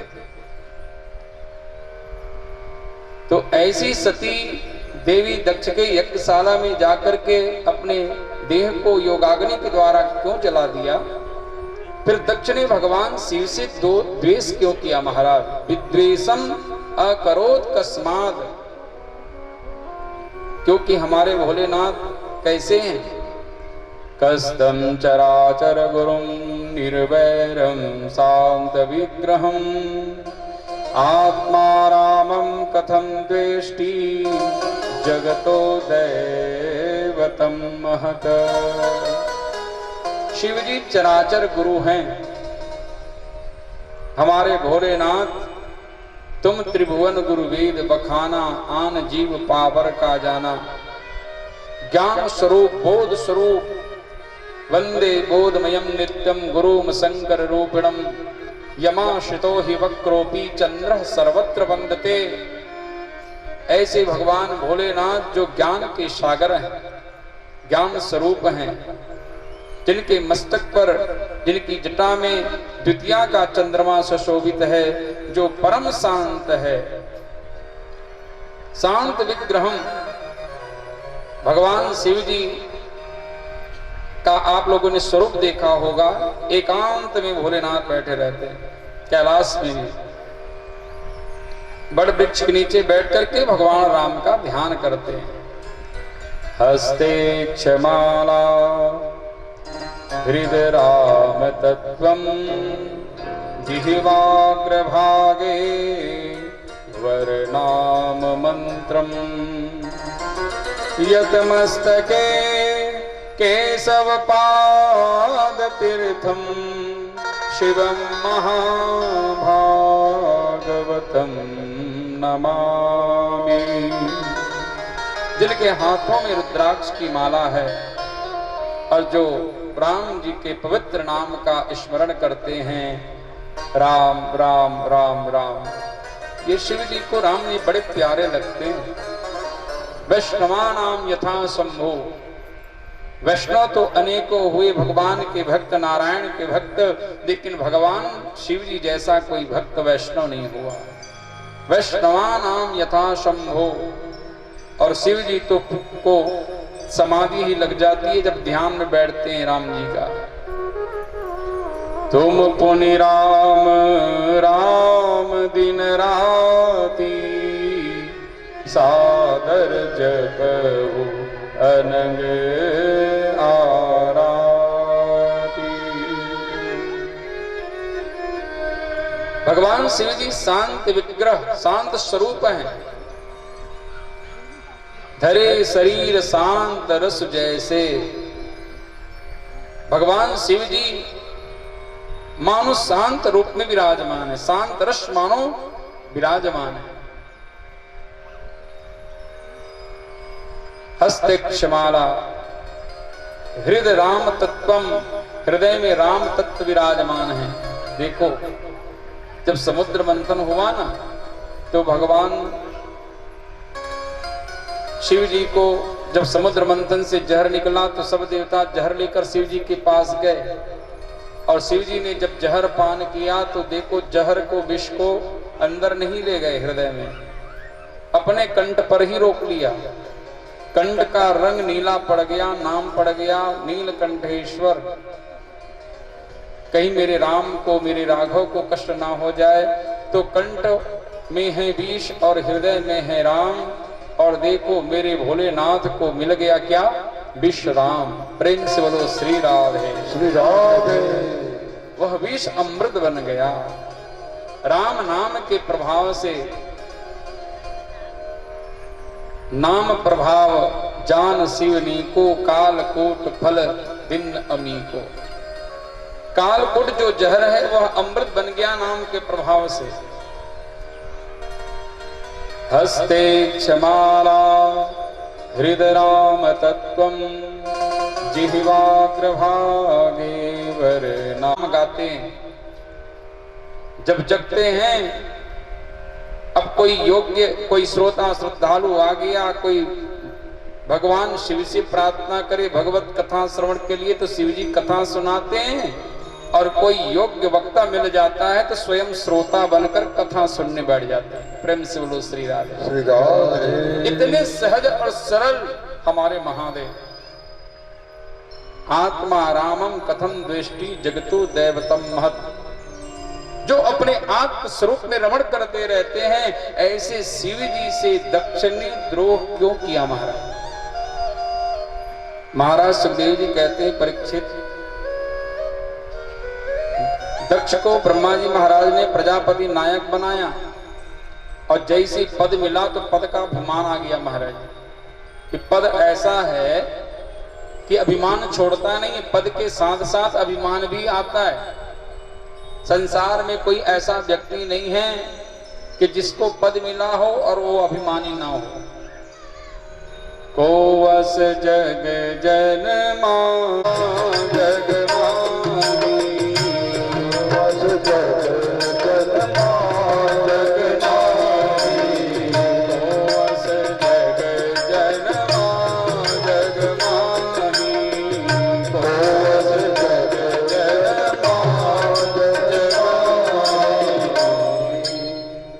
[SPEAKER 1] तो ऐसी सती देवी दक्ष के यज्ञशाला में जाकर के अपने देह को योगाग्नि के द्वारा क्यों जला दिया? फिर दक्ष ने भगवान शिव से द्वेष क्यों किया? महाराज विद्वेषम अकरोत कस्माद, क्योंकि हमारे भोलेनाथ कैसे हैं? कस्तम चराचर गुरुम निर्वैरम शांत विग्रहम आत्मा रामम कथम द्वेष्टि जगतो दैवतम महत। शिवजी चराचर गुरु हैं हमारे भोलेनाथ। तुम त्रिभुवन गुरु वेद बखाना, आन जीव पावर का जाना। ज्ञान स्वरूप बोध स्वरूप वंदे बोधमयम नित्यम गुरुम शंकर रूपिणम यमाश्रितो हि वक्रोपी चंद्र सर्वत्र वंदते। ऐसे भगवान भोलेनाथ जो ज्ञान के सागर हैं, ज्ञान स्वरूप हैं, जिनके मस्तक पर, जिनकी जटा में द्वितीया का चंद्रमा सुशोभित है, जो परम शांत है, शांत विग्रहम। भगवान शिव जी का आप लोगों ने स्वरूप देखा होगा। एकांत में भोलेनाथ बैठे रहते हैं, कैलाश में भी बड़ वृक्ष के नीचे बैठ करके भगवान राम का ध्यान करते हैं। हस्ते क्षमाला हृदय राम तत्वम जिह्वाग्र भागे वरनाम मंत्रम यत मस्तके केशव पाद तीर्थम शिवम महाभागवतम नमामि। जिनके हाथों में रुद्राक्ष की माला है और जो राम जी के पवित्र नाम का स्मरण करते हैं, राम राम राम राम, ये शिव जी को राम जी बड़े प्यारे लगते हैं। वैष्णवानाम यथा शंभो, वैष्णव तो अनेकों हुए, भगवान के भक्त, नारायण के भक्त, लेकिन भगवान शिव जी जैसा कोई भक्त वैष्णव नहीं हुआ। वैष्णवानाम यथा शंभो, और शिव जी तो को समाधि ही लग जाती है जब ध्यान में बैठते हैं राम जी का। तुम पुनि राम राम दिन राती, सादर जपहु अनंग आराती। भगवान शिव जी शांत विग्रह, शांत स्वरूप हैं। धरे शरीर शांत रस जैसे, भगवान शिव जी मानो शांत रूप में विराजमान है, शांत रस मानो विराजमान है। हस्ते क्षमाला हृदय राम तत्वम, हृदय में राम तत्व विराजमान है। देखो जब समुद्र मंथन हुआ ना, तो भगवान शिव जी को जब समुद्र मंथन से जहर निकला तो सब देवता जहर लेकर शिव जी के पास गए, और शिव जी ने जब जहर पान किया तो देखो जहर को, विष को अंदर नहीं ले गए हृदय में, अपने कंठ पर ही रोक लिया। कंठ का रंग नीला पड़ गया, नाम पड़ गया नीलकंठेश्वर। कहीं मेरे राम को, मेरे राघव को कष्ट ना हो जाए, तो कंठ में है विष और हृदय में है राम। और देखो मेरे भोलेनाथ को मिल गया क्या? विश्राम। प्रेम से बोलो श्री राधे
[SPEAKER 2] श्री राधे।
[SPEAKER 1] वह विष अमृत बन गया राम नाम के प्रभाव से। नाम प्रभाव जान शिवनी को, कालकूट फल दिन अमी को। कालकूट जो जहर है वह अमृत बन गया नाम के प्रभाव से। हस्ते क्षमाला हृदय राम तत्वम, जिह्वाग्र भागे वर नाम गाते हैं। जब जगते हैं, अब कोई योग्य, कोई श्रोता श्रद्धालु आ गया, कोई भगवान शिव से प्रार्थना करे भगवत कथा श्रवण के लिए, तो शिव जी कथा सुनाते हैं। और कोई योग्य वक्ता मिल जाता है तो स्वयं श्रोता बनकर कथा सुनने बैठ जाता है। प्रेम से बोलो श्री राधे
[SPEAKER 2] श्री राधे।
[SPEAKER 1] इतने सहज और सरल हमारे महादेव। आत्मा रामम कथम दृष्टि जगतु दैवतम महत, जो अपने आत्म स्वरूप में रमण करते रहते हैं, ऐसे शिव जी से दक्ष ने द्रोह क्यों किया? महाराज सुखदेव जी कहते हैं, परीक्षित, दक्ष को ब्रह्मा जी महाराज ने प्रजापति नायक बनाया, और जैसे पद मिला तो पद का अभिमान आ गया महाराज कि पद ऐसा है कि अभिमान छोड़ता नहीं, पद के साथ साथ अभिमान भी आता है। संसार में कोई ऐसा व्यक्ति नहीं है कि जिसको पद मिला हो और वो अभिमानी ना हो। को वस जग जन मा जग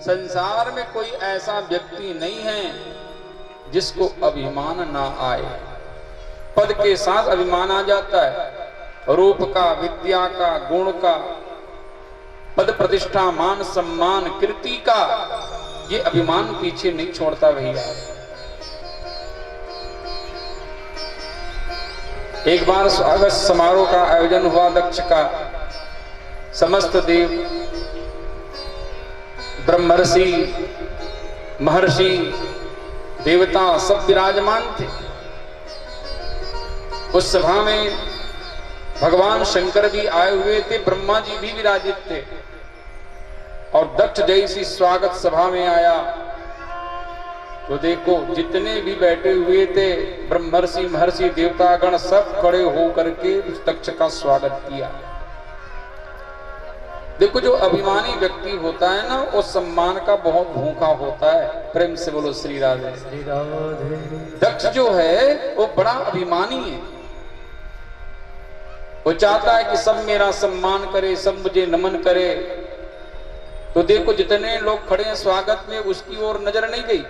[SPEAKER 1] संसार में कोई ऐसा व्यक्ति नहीं है जिसको अभिमान ना आए। पद के साथ अभिमान आ जाता है, रूप का, विद्या का, गुण का, पद प्रतिष्ठा, मान सम्मान, कीर्ति का, ये अभिमान पीछे नहीं छोड़ता भैया। एक बार स्वागत समारोह का आयोजन हुआ दक्ष का। समस्त देव, ब्रह्मर्षि, महर्षि, देवता सब विराजमान थे। उस सभा में भगवान शंकर भी आए हुए थे, ब्रह्मा जी भी विराजित थे। और दक्ष जैसी स्वागत सभा में आया तो देखो जितने भी बैठे हुए थे ब्रह्मर्षि महर्षि देवतागण सब खड़े होकर के उस दक्ष का स्वागत किया। देखो जो अभिमानी व्यक्ति होता है ना वो सम्मान का बहुत भूखा होता है। प्रेम से बोलो श्री राधे। दक्ष जो है वो बड़ा अभिमानी है, वो चाहता है कि सब मेरा सम्मान करे, सब मुझे नमन करे। तो देखो जितने लोग खड़े हैं स्वागत में उसकी ओर नजर नहीं गई,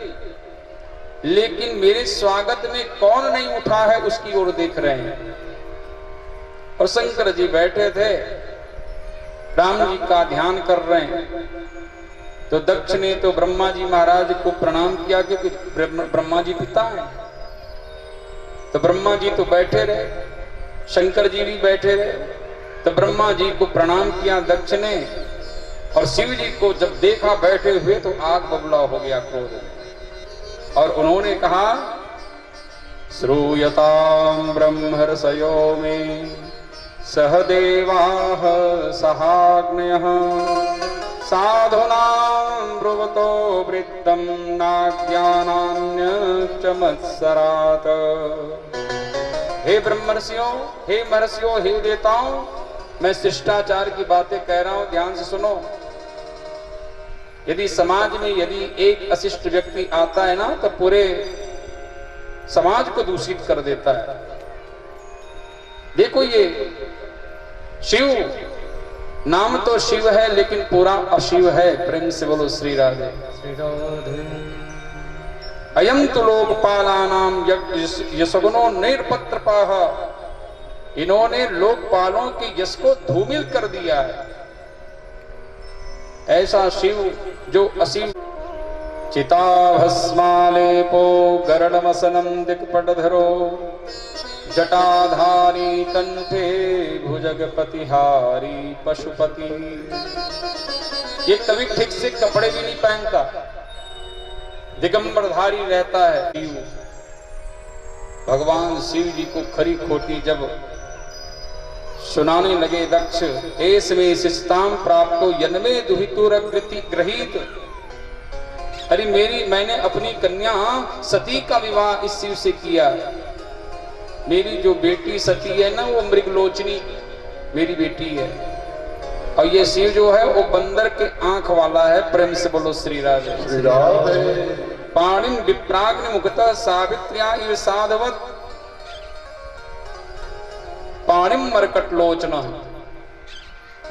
[SPEAKER 1] लेकिन मेरे स्वागत में कौन नहीं उठा है उसकी ओर देख रहे हैं। और शंकर जी बैठे थे, राम जी का ध्यान कर रहे हैं। तो दक्ष ने तो ब्रह्मा जी महाराज को प्रणाम किया क्योंकि ब्रह्मा जी पिता हैं। तो ब्रह्मा जी तो बैठे रहे, शंकर जी भी बैठे रहे। तो ब्रह्मा जी को प्रणाम किया दक्ष ने, और शिव जी को जब देखा बैठे हुए तो आग बबूला हो गया क्रोध में। और उन्होंने कहा श्रूयताम ब्रह्मर्षयो में सहदेवाः सहाग्नयः साधूनां ब्रुवतो वृत्तं नाज्ञानान्य मत्सरात्। हे ब्रह्मर्षियों, हे महर्षियों, हे देवताओं, मैं शिष्टाचार की बातें कह रहा हूं, ध्यान से सुनो। यदि समाज में यदि एक अशिष्ट व्यक्ति आता है ना तो पूरे समाज को दूषित कर देता है। देखो ये शिव नाम तो शिव है लेकिन पूरा अशिव है। प्रेम से बोलो श्री राधे। अयम तो लोकपालानाम यशगुनो निरपत्रपाः। इन्होंने लोकपालों के यश को धूमिल कर दिया है। ऐसा शिव जो अशिव। चिताभस्मालेपो गरुडमसनं दिक्पटधरो जटाधारी कंठे भुजगपतिहारी पशुपति। ये कभी ठीक से कपड़े भी नहीं पहनता, दिगंबरधारी रहता है शिव। भगवान शिव जी को खरी खोटी जब सुनाने लगे दक्ष, एस में शिष्टाम प्राप्तो यन्मे दुहितुरग्रति ग्रहीत। अरे मैंने अपनी कन्या सती का विवाह इस शिव से किया। मेरी जो बेटी सती है ना वो मृगलोचनी मेरी बेटी है, और ये शिव जो है वो बंदर के आंख वाला है। प्रेम से बोलो श्री राधे।
[SPEAKER 2] श्री राधे।
[SPEAKER 1] पाणिम विप्राग्न मुखतः सावित्र्या इव साधवत पाणिम मरकटलोचना।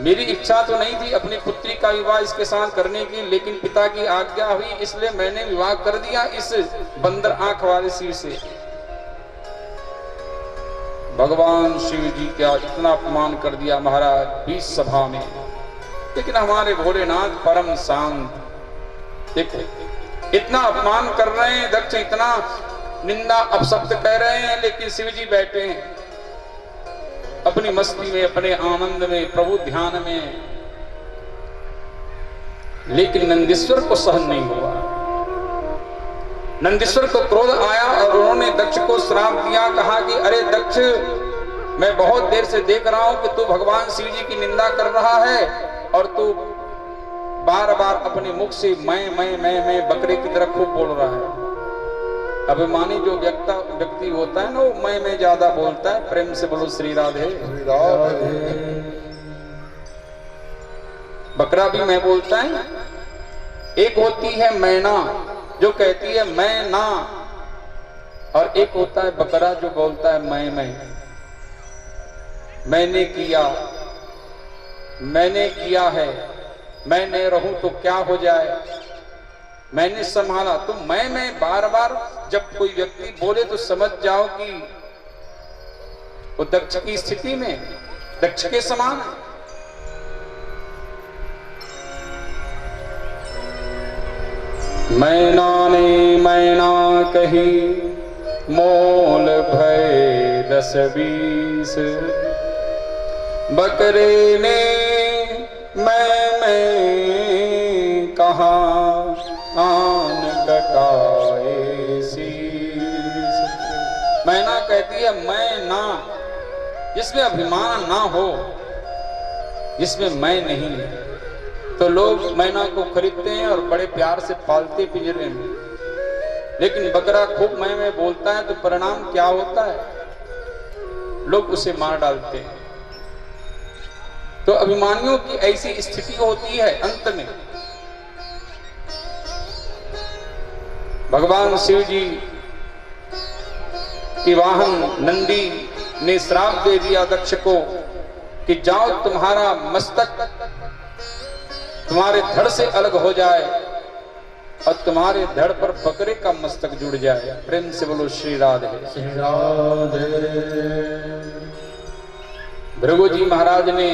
[SPEAKER 1] मेरी इच्छा तो नहीं थी अपनी पुत्री का विवाह इसके साथ करने की, लेकिन पिता की आज्ञा हुई इसलिए मैंने विवाह कर दिया इस बंदर आंख वाले शिव से। भगवान शिव जी का इतना अपमान कर दिया महाराज बीच सभा में। लेकिन हमारे भोलेनाथ परम शांत। देखो इतना अपमान कर रहे हैं दक्ष, इतना निंदा अपशब्द कह रहे हैं, लेकिन शिव जी बैठे हैं अपनी मस्ती में, अपने आनंद में, प्रभु ध्यान में। लेकिन नंदीश्वर को सहन नहीं हुआ। नंदीश्वर को क्रोध आया और उन्होंने दक्ष को श्राप दिया। कहा कि अरे दक्ष, मैं बहुत देर से देख रहा हूं कि तू भगवान शिव जी की निंदा कर रहा है और तू बार बार अपने मुख से मैं बकरे की तरह खूब बोल रहा है। अभिमानी जो व्यक्ति होता है ना वो मैं ज्यादा बोलता है। प्रेम से बोलो श्री राधे।
[SPEAKER 2] श्री राधे।
[SPEAKER 1] बकरा भी मैं बोलता है। एक होती है मैना जो कहती है मैं ना, और एक होता है बकरा जो बोलता है मैंने किया है, मैं नहीं रहूं तो क्या हो जाए, मैंने संभाला। तो मैं बार बार जब कोई व्यक्ति बोले तो समझ जाओ कि वो दक्ष की स्थिति में दक्ष के समान है। मैना कही मोल भय 10-20, बकरे ने मैं कहा आन कटाए शीस। मैना कहती है मैं ना, जिसमें अभिमान ना हो, जिसमें मैं नहीं है, तो लोग मैना को खरीदते हैं और बड़े प्यार से पालते पिंजरे में। लेकिन बकरा खूब मैं बोलता है तो परिणाम क्या होता है? लोग उसे मार डालते हैं। तो अभिमानियों की ऐसी स्थिति होती है। अंत में भगवान शिव जी की वाहन नंदी ने श्राप दे दिया दक्ष को कि जाओ, तुम्हारा मस्तक तुम्हारे धड़ से अलग हो जाए और तुम्हारे धड़ पर बकरे का मस्तक जुड़ जाए। प्रेम से बोलो श्री राधे।
[SPEAKER 2] श्री राधे।
[SPEAKER 1] भृगु जी महाराज ने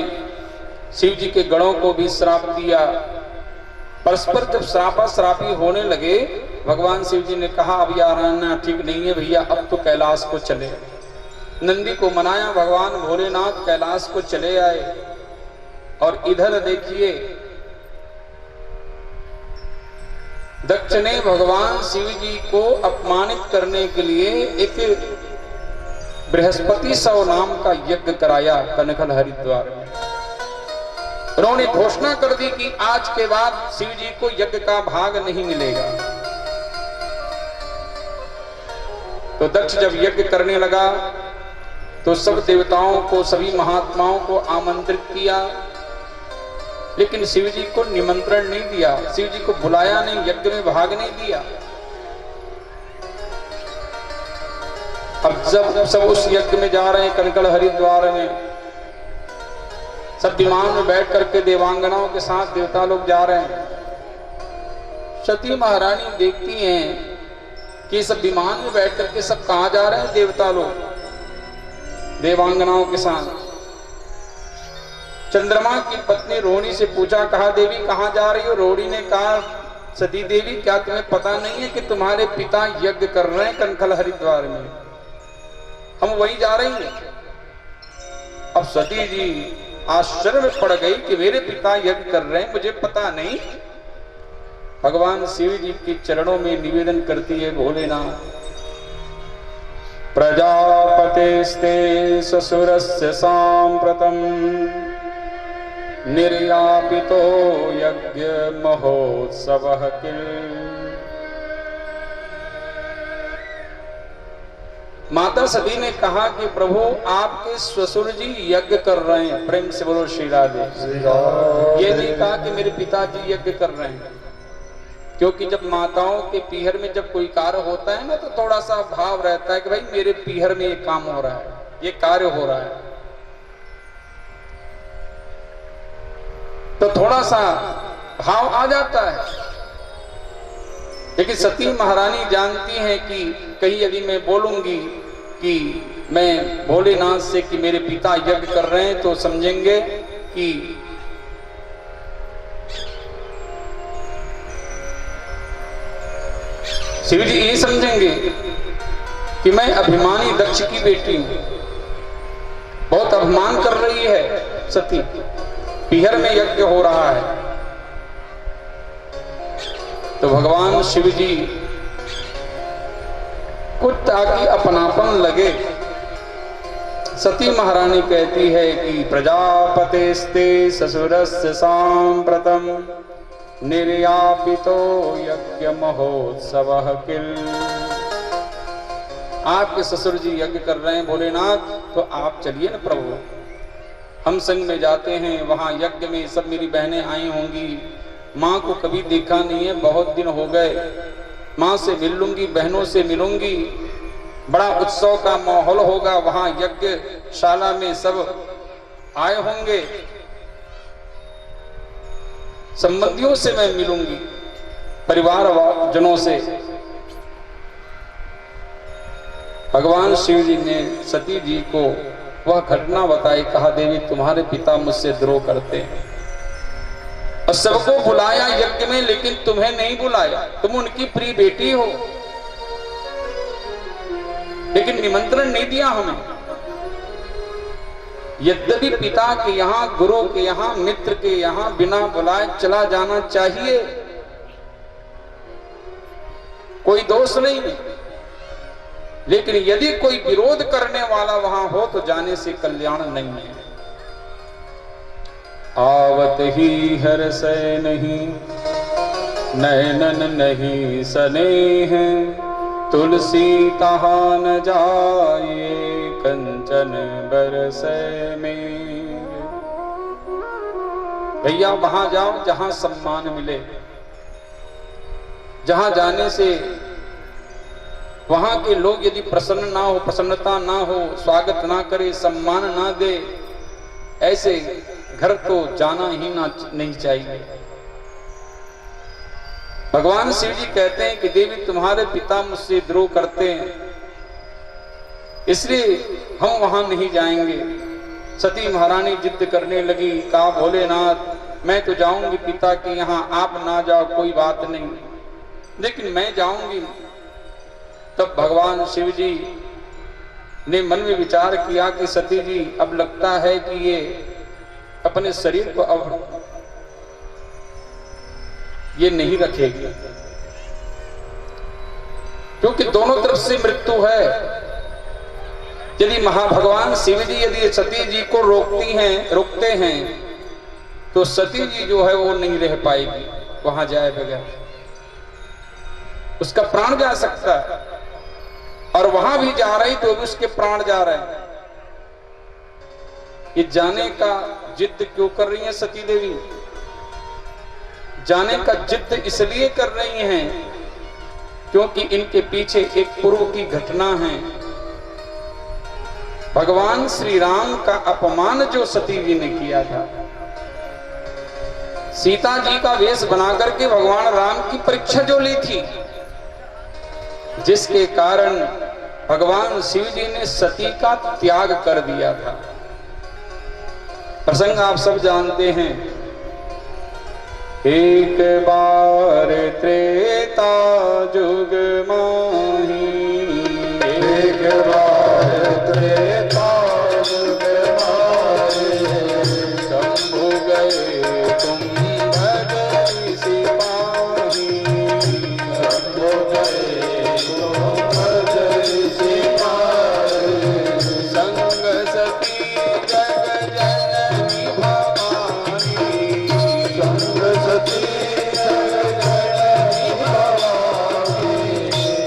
[SPEAKER 1] शिव जी के गणों को भी श्राप दिया। परस्पर जब श्रापा श्रापी होने लगे, भगवान शिव जी ने कहा अब यार आना ठीक नहीं है भैया, अब तो कैलाश को चले। नंदी को मनाया, भगवान भोलेनाथ कैलाश को चले आए। और इधर देखिए दक्ष ने भगवान शिव जी को अपमानित करने के लिए एक बृहस्पति सौ नाम का यज्ञ कराया कनखल हरिद्वार में। उन्होंने घोषणा कर दी कि आज के बाद शिव जी को यज्ञ का भाग नहीं मिलेगा। तो दक्ष जब यज्ञ करने लगा तो सब देवताओं को, सभी महात्माओं को आमंत्रित किया, लेकिन शिव जी को निमंत्रण नहीं दिया, शिव जी को बुलाया नहीं, यज्ञ में भाग नहीं दिया। अब जब सब उस यज्ञ में जा रहे हैं कनकल हरिद्वार में, सब विमान में बैठ करके देवांगनाओं के साथ देवता लोग जा रहे हैं। सती महारानी देखती हैं कि सब विमान में बैठ करके सब कहां जा रहे हैं देवता लोग देवांगनाओं के साथ। चंद्रमा की पत्नी रोहिणी से पूछा, कहा देवी कहां जा रही हो? रोहिणी ने कहा, सती देवी क्या तुम्हें पता नहीं है कि तुम्हारे पिता यज्ञ कर रहे हैं कनखल हरिद्वार में, हम वहीं जा रही हैं। अब सती जी आश्चर्य में पड़ गई कि मेरे पिता यज्ञ कर रहे हैं, मुझे पता नहीं। भगवान शिव जी के चरणों में निवेदन करती है, भोलेनाथ प्रजापतेस्ते ससुरस्य सांप्रतम निर्यापितो यज्ञ महोत्सवः किल। माता सती ने कहा कि प्रभु आपके ससुर जी यज्ञ कर रहे हैं। प्रेम से बोलो श्री राधे। ये नहीं कहा कि मेरे पिताजी यज्ञ कर रहे हैं, क्योंकि जब माताओं के पीहर में जब कोई कार्य होता है ना तो थोड़ा सा भाव रहता है कि भाई मेरे पीहर में ये काम हो रहा है, ये कार्य हो रहा है, तो थोड़ा सा भाव आ जाता है। लेकिन सती महारानी जानती हैं कि कहीं यदि मैं बोलूंगी कि मैं भोलेनाथ से कि मेरे पिता यज्ञ कर रहे हैं तो समझेंगे कि शिव जी ये समझेंगे कि मैं अभिमानी दक्ष की बेटी हूं। बहुत अपमान कर रही है सती, पीहर में यज्ञ हो रहा है। तो भगवान शिव जी कुछ ताकि अपनापन लगे, सती महारानी कहती है कि प्रजापतेस्ते ससुरस्य सांप्रतम निर्यापितो यज्ञ महोत्सवः किल। आपके ससुर जी यज्ञ कर रहे हैं भोलेनाथ, तो आप चलिए ना प्रभु, हम संग में जाते हैं। वहां यज्ञ में सब मेरी बहनें आई होंगी, माँ को कभी देखा नहीं है, बहुत दिन हो गए, माँ से मिल लूंगी, बहनों से मिलूंगी, बड़ा उत्सव का माहौल होगा। वहां यज्ञशाला में सब आए होंगे, संबंधियों से मैं मिलूंगी, परिवार जनों से। भगवान शिव जी ने सती जी को वह घटना बताई, कहा देवी तुम्हारे पिता मुझसे द्रोह करते हैं और सबको बुलाया यज्ञ में, लेकिन तुम्हें नहीं बुलाया, तुम उनकी प्रिय बेटी हो, लेकिन निमंत्रण नहीं दिया हमें। यद्यपि पिता के यहाँ, गुरु के यहाँ, मित्र के यहाँ बिना बुलाए चला जाना चाहिए, कोई दोष नहीं है, लेकिन यदि कोई विरोध करने वाला वहां हो तो जाने से कल्याण नहीं है। आवत ही हर्षय नहीं, नयनन नहीं स्नेह, तुलसी तहा न जाए कंचन बरस में। भैया वहां जाओ जहां सम्मान मिले, जहां जाने से वहां के लोग यदि प्रसन्न ना हो, प्रसन्नता ना हो, स्वागत ना करे, सम्मान ना दे, ऐसे घर तो जाना ही ना नहीं चाहिए। भगवान शिव जी कहते हैं कि देवी तुम्हारे पिता मुझसे द्रोह करते हैं, इसलिए हम वहां नहीं जाएंगे। सती महारानी जिद करने लगी, कहा भोलेनाथ मैं तो जाऊंगी पिता के यहाँ, आप ना जाओ कोई बात नहीं, लेकिन मैं जाऊंगी। तब भगवान शिव जी ने मन में विचार किया कि सती जी अब लगता है कि ये अपने शरीर को अब ये नहीं रखेगी, क्योंकि दोनों तरफ से मृत्यु है। यदि महाभगवान शिव जी यदि सती जी को रोकते हैं तो सती जी जो है वो नहीं रह पाएगी वहां जाए बगैर, उसका प्राण जा सकता है, और वहां भी जा रही तो भी उसके प्राण जा रहे हैं। ये जाने का जिद क्यों कर रही है सती देवी? जाने का जिद इसलिए कर रही हैं क्योंकि इनके पीछे एक पूर्व की घटना है। भगवान श्री राम का अपमान जो सती जी ने किया था, सीता जी का वेश बनाकर के भगवान राम की परीक्षा जो ली थी, जिसके कारण भगवान शिव जी ने सती का त्याग कर दिया था। प्रसंग आप सब जानते हैं। एक बार त्रेता जुग माही,
[SPEAKER 2] एक बार त्रेता जुग माही,
[SPEAKER 1] शंभु गए तुम भगई सिपाही,
[SPEAKER 2] शंभु गए तुम भगई सिपाही,
[SPEAKER 1] संग सती जग जननी भवानी,
[SPEAKER 2] संग सती जग जननी भवानी,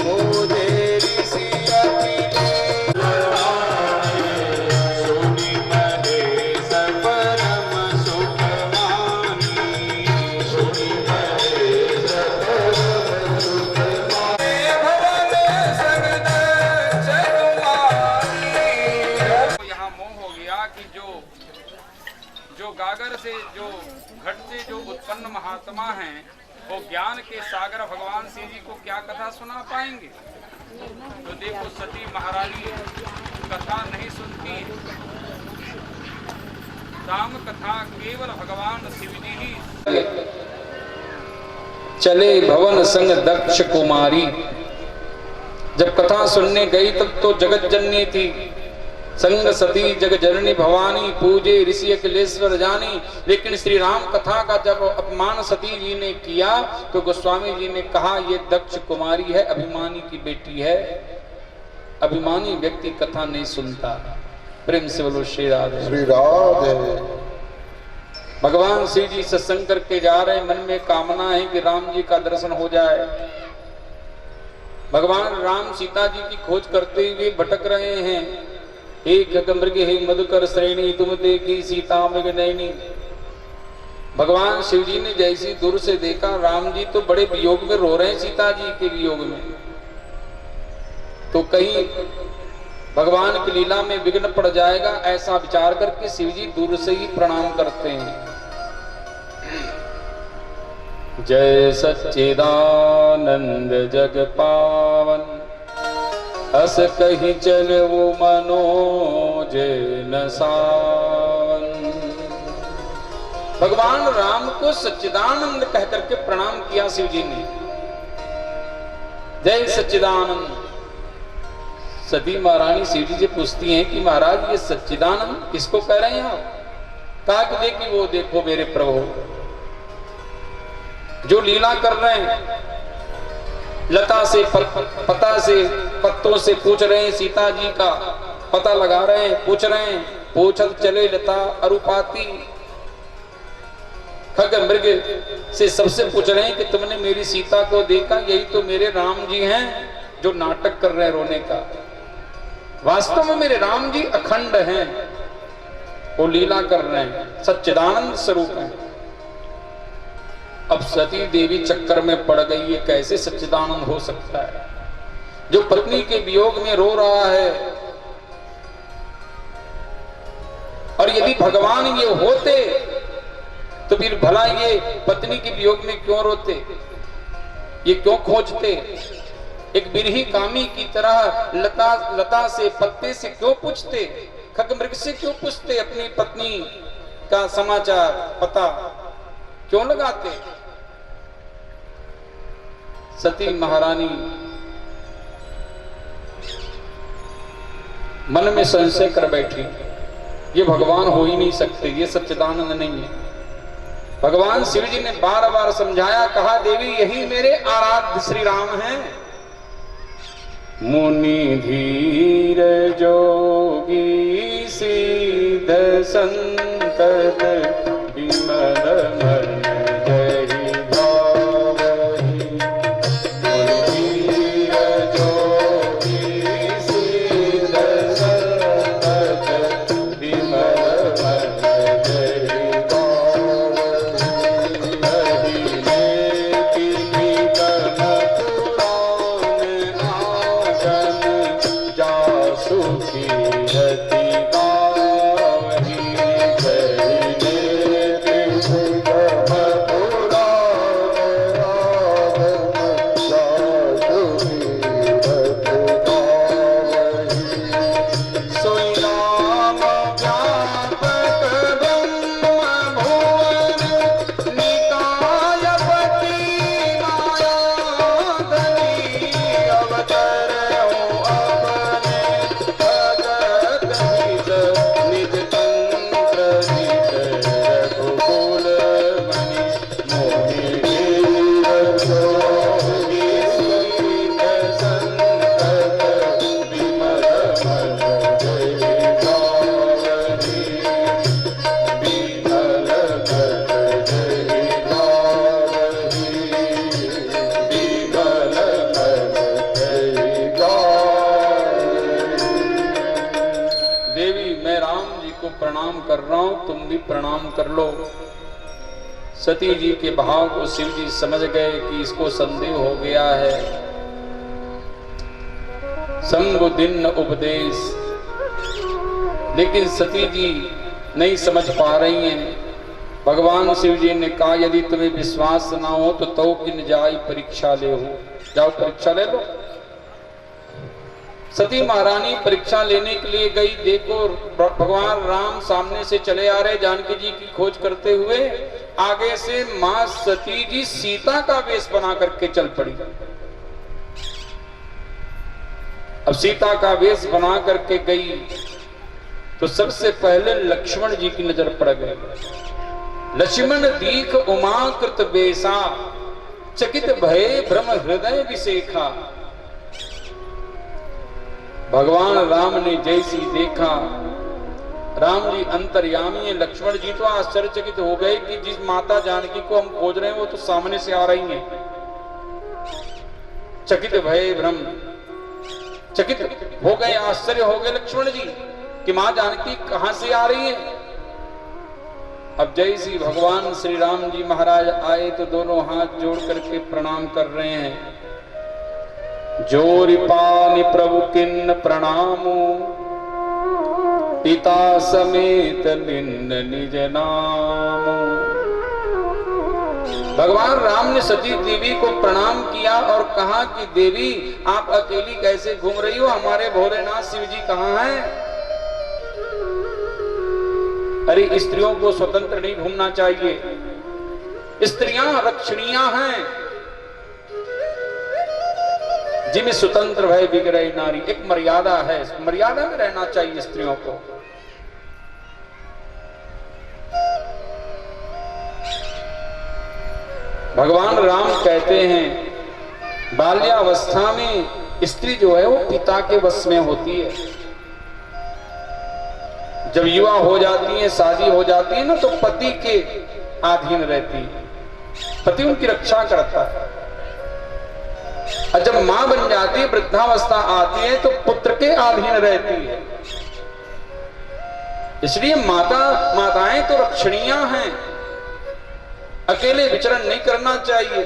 [SPEAKER 1] मुझे ऋषि अति सुनि महेश परम सुख मानी,
[SPEAKER 2] सुनि महेश परम सुख मानी।
[SPEAKER 1] भवन संग यहाँ मोह हो गया कि जो गागर से जो घट से जो उत्पन्न महात्मा हैं वो ज्ञान के सागर भगवान शिव जी को क्या कथा सुना पाएंगे। तो देखो सती महारानी कथा नहीं सुनती, राम कथा केवल भगवान शिव जी ही चले भवन संग दक्ष कुमारी। जब कथा सुनने गई तब तो जगत जननी थी, संग सती जग जननी भवानी, पूजे ऋषि अखिलेश्वर जानी। लेकिन श्री राम कथा का जब अपमान सती जी ने किया तो गोस्वामी जी ने कहा ये दक्ष कुमारी है, अभिमानी की बेटी है। अभिमानी व्यक्ति कथा नहीं सुनता। प्रेम से बोलो श्री राधे।
[SPEAKER 2] श्री राधे।
[SPEAKER 1] भगवान शिव जी सत्संग करके जा रहे, मन में कामना है कि राम जी का दर्शन हो जाए। भगवान राम सीता जी की खोज करते हुए भटक रहे हैं। एक मृग हे मधुकर श्रेणी, तुम देखी सीता मृग नैनी। भगवान शिव जी ने जैसी दूर से देखा, राम जी तो बड़े वियोग में रो रहे हैं सीता जी के वियोग में, तो कहीं भगवान की लीला में विघ्न पड़ जाएगा, ऐसा विचार करके शिव जी दूर से ही प्रणाम करते हैं। जय सच्चिदानंद जग पावन, अस कहीं चल वो मनोज न सावन। भगवान राम को सच्चिदानंद कहकर के प्रणाम किया शिव जी ने। जय सच्चिदानंद। सती महारानी शिव जी से पूछती हैं कि महाराज ये सच्चिदानंद किसको कह रहे हैं आप? कहा कि देखिए वो देखो मेरे प्रभु जो लीला कर रहे हैं, लता से पता से पत्तों से पूछ रहे हैं, सीता जी का पता लगा रहे हैं, पूछ रहे हैं। पूछत चले लता अरुपाती, खग मृग से सबसे पूछ रहे हैं कि तुमने मेरी सीता को देखा? यही तो मेरे राम जी हैं। जो नाटक कर रहे हैं रोने का। वास्तव में मेरे राम जी अखंड हैं, वो लीला कर रहे हैं, सच्चिदानंद स्वरूप हैं। अब सती देवी चक्कर में पड़ गई है, कैसे सच्चिदानंद हो सकता है जो पत्नी के वियोग में रो रहा है। और यदि भगवान ये होते तो फिर भला ये पत्नी के वियोग में क्यों रोते, ये क्यों खोजते? एक बिरही कामी की तरह लता से पत्ते से क्यों पूछते, खगमृग से क्यों पूछते, अपनी पत्नी का समाचार पता क्यों लगाते? सती महारानी मन में संशय कर बैठी, ये भगवान हो ही नहीं सकते, ये सच्चिदानंद नहीं है। भगवान शिव जी ने बार बार समझाया, कहा देवी यही मेरे आराध्य श्री राम हैं। मुनि धीर जोगी सिद्ध संतत विमल मन जहि भावहि। मुनि धीर जोगी सिद्ध संतत विमल मन जहि भावहि। अहिलेति निगम पुराण आगन जासु कीरति गावहि। अहिलेति निगम पुराण आगन जासु कीरति गावहि। सोई नाम व्यापक ब्रह्म भुवन निकायपति मायाधनी। अवतर हो अपने भगत हित निज तंत्र निज रघुकुल मणि। मोहि वीर जोगी सिद्ध संतत विमल मन जहि भावहि। विमल मन जहि भावहि। विमल मन जहि भावहि। देवी मैं राम जी को प्रणाम कर रहा हूं, तुम भी प्रणाम कर लो। सती जी के भाव को शिव जी समझ गए कि इसको संदेह हो गया है। संगुदिन उपदेश, लेकिन सती जी नहीं समझ पा रही हैं। भगवान शिव जी ने कहा यदि तुम्हें विश्वास ना हो तो तौ किन जाई परीक्षा ले हो, जाओ परीक्षा ले लो। सती महारानी परीक्षा लेने के लिए गई। देखो भगवान राम सामने से चले आ रहे, जानकी जी की खोज करते हुए। आगे से मां सती जी सीता का वेश बना करके चल पड़ी। अब सीता का वेश बना करके गई तो सबसे पहले लक्ष्मण जी की नजर पड़ गई। लक्ष्मण दीख उमाकृत बेसा, चकित भये भ्रम हृदय विशेखा। भगवान राम ने जैसी देखा, राम जी अंतर्यामी है, लक्ष्मण जी तो आश्चर्यचकित हो गए कि जिस माता जानकी को हम खोज रहे हैं वो तो सामने से आ रही हैं। चकित भय भ्रम, चकित हो गए, आश्चर्य हो गए लक्ष्मण जी कि मां जानकी कहां से आ रही है। अब जैसी भगवान श्री राम जी महाराज आए तो दोनों हाथ जोड़ करके प्रणाम कर रहे हैं। जोरि पानि प्रभु किन्न प्रणामो, पिता समेत निन्न निज नामो। भगवान राम ने सती देवी को प्रणाम किया और कहा कि देवी आप अकेली कैसे घूम रही हो, हमारे भोलेनाथ शिव जी कहाँ हैं? अरे स्त्रियों को स्वतंत्र नहीं घूमना चाहिए, स्त्रियां रक्षणीय हैं, जिनमें स्वतंत्र भय बिगड़े नारी। एक मर्यादा है, मर्यादा में रहना चाहिए स्त्रियों को। भगवान राम कहते हैं बाल्यावस्था में स्त्री जो है वो पिता के वश में होती है। जब युवा हो जाती है, शादी हो जाती है ना, तो पति के अधीन रहती है, पति उनकी रक्षा करता है। और जब मां बन जाती है, वृद्धावस्था आती है, तो पुत्र के अधीन रहती है। इसलिए माताएं तो रक्षणीय हैं, अकेले विचरण नहीं करना चाहिए।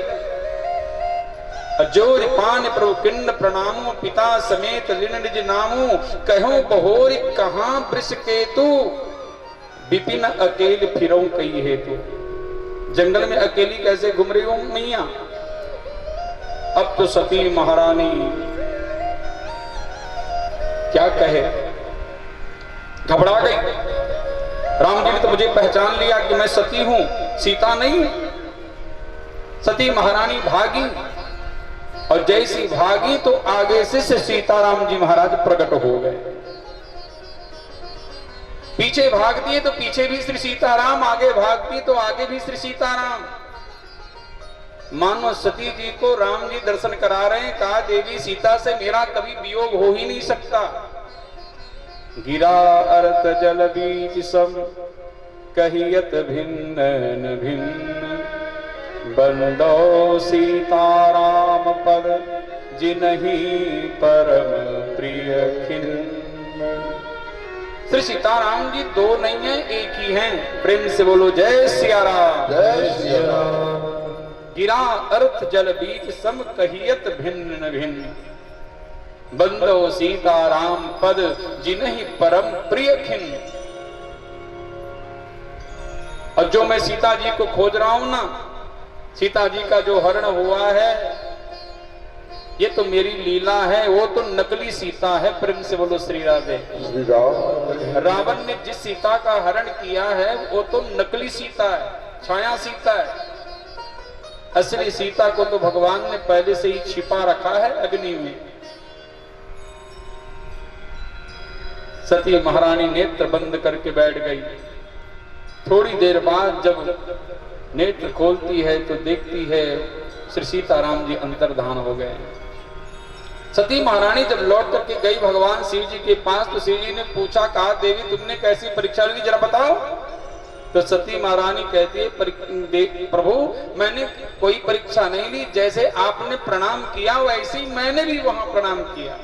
[SPEAKER 1] जो रिपान प्रभु किन्न प्रणामो, पिता समेत ऋण निज नामो, कहो बहोरी कहां वृष केतु, विपिन अकेले फिरो कई हेतु। जंगल में अकेली कैसे घूम रही हो मैया? अब तो सती महारानी क्या कहे, घबरा गई। राम जी ने तो मुझे पहचान लिया कि मैं सती हूं, सीता नहीं। सती महारानी भागी, और जैसी भागी तो आगे से सीताराम जी महाराज प्रकट हो गए। पीछे भागती है तो पीछे भी श्री सीताराम, आगे भागती तो आगे भी श्री सीताराम। मानो सती जी को राम जी दर्शन करा रहे हैं। कहा, देवी सीता से मेरा कभी वियोग हो ही नहीं सकता। गिरा अर्थ जल बीज सम, कहियत भिन्न न भिन्न, बंदो सीताराम पद जिनहि परम प्रिय खिन्न। श्री सीताराम जी दो नहीं है, एक ही हैं। प्रेम से बोलो जय सिया राम।
[SPEAKER 2] जय श्री राम।
[SPEAKER 1] गिरा अर्थ जल बीज सम, कहियत भिन्न न भिन्न, बंदो सीताराम पद जिनहि परम प्रिय खिन्न। और जो मैं सीता जी को खोज रहा हूं ना, सीता जी का जो हरण हुआ है, ये तो मेरी लीला है, वो तो नकली सीता है। प्रेम से बोलो श्री राधे।
[SPEAKER 2] श्री राम।
[SPEAKER 1] रावण ने जिस सीता का हरण किया है, वो तो नकली सीता है, छाया सीता है। असली सीता को तो भगवान ने पहले से ही छिपा रखा है अग्नि में। सती महारानी नेत्र बंद करके बैठ गई। थोड़ी देर बाद जब नेत्र खोलती है तो देखती है श्री सीताराम जी अंतर्धान हो गए। सती महारानी जब लौट करके गई भगवान शिव जी के पास, तो शिव जी ने पूछा, कहा देवी तुमने कैसी परीक्षा ली, जरा बताओ। तो सती महारानी कहती है, प्रभु मैंने कोई परीक्षा नहीं ली, जैसे आपने प्रणाम किया वैसे ही मैंने भी वहां प्रणाम किया।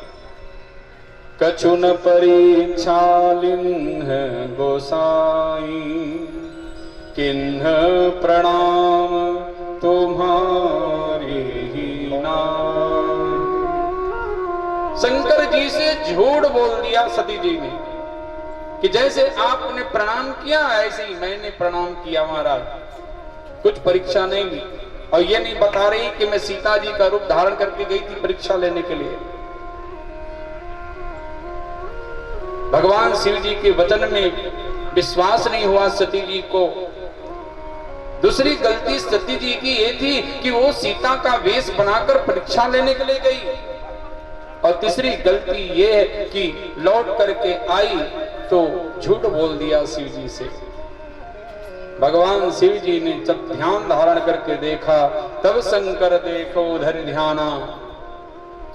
[SPEAKER 1] कछु न परीक्षा लिन्ह गोसाई, किन्ह प्रणाम तुम्हारी ही नाम। शंकर जी से झूठ बोल दिया सती जी ने कि जैसे आपने प्रणाम किया ऐसे ही मैंने प्रणाम किया महाराज, कुछ परीक्षा नहीं ली। और ये नहीं बता रही कि मैं सीता जी का रूप धारण करके गई थी परीक्षा लेने के लिए। भगवान शिव जी के वचन में विश्वास नहीं हुआ सती जी को। दूसरी गलती सती जी की ये थी कि वो सीता का वेश बनाकर परीक्षा लेने के लिए गई। और तीसरी गलती ये है कि लौट करके आई तो झूठ बोल दिया शिव जी से। भगवान शिव जी ने जब ध्यान धारण करके देखा, तब शंकर देखो उधर ध्याना,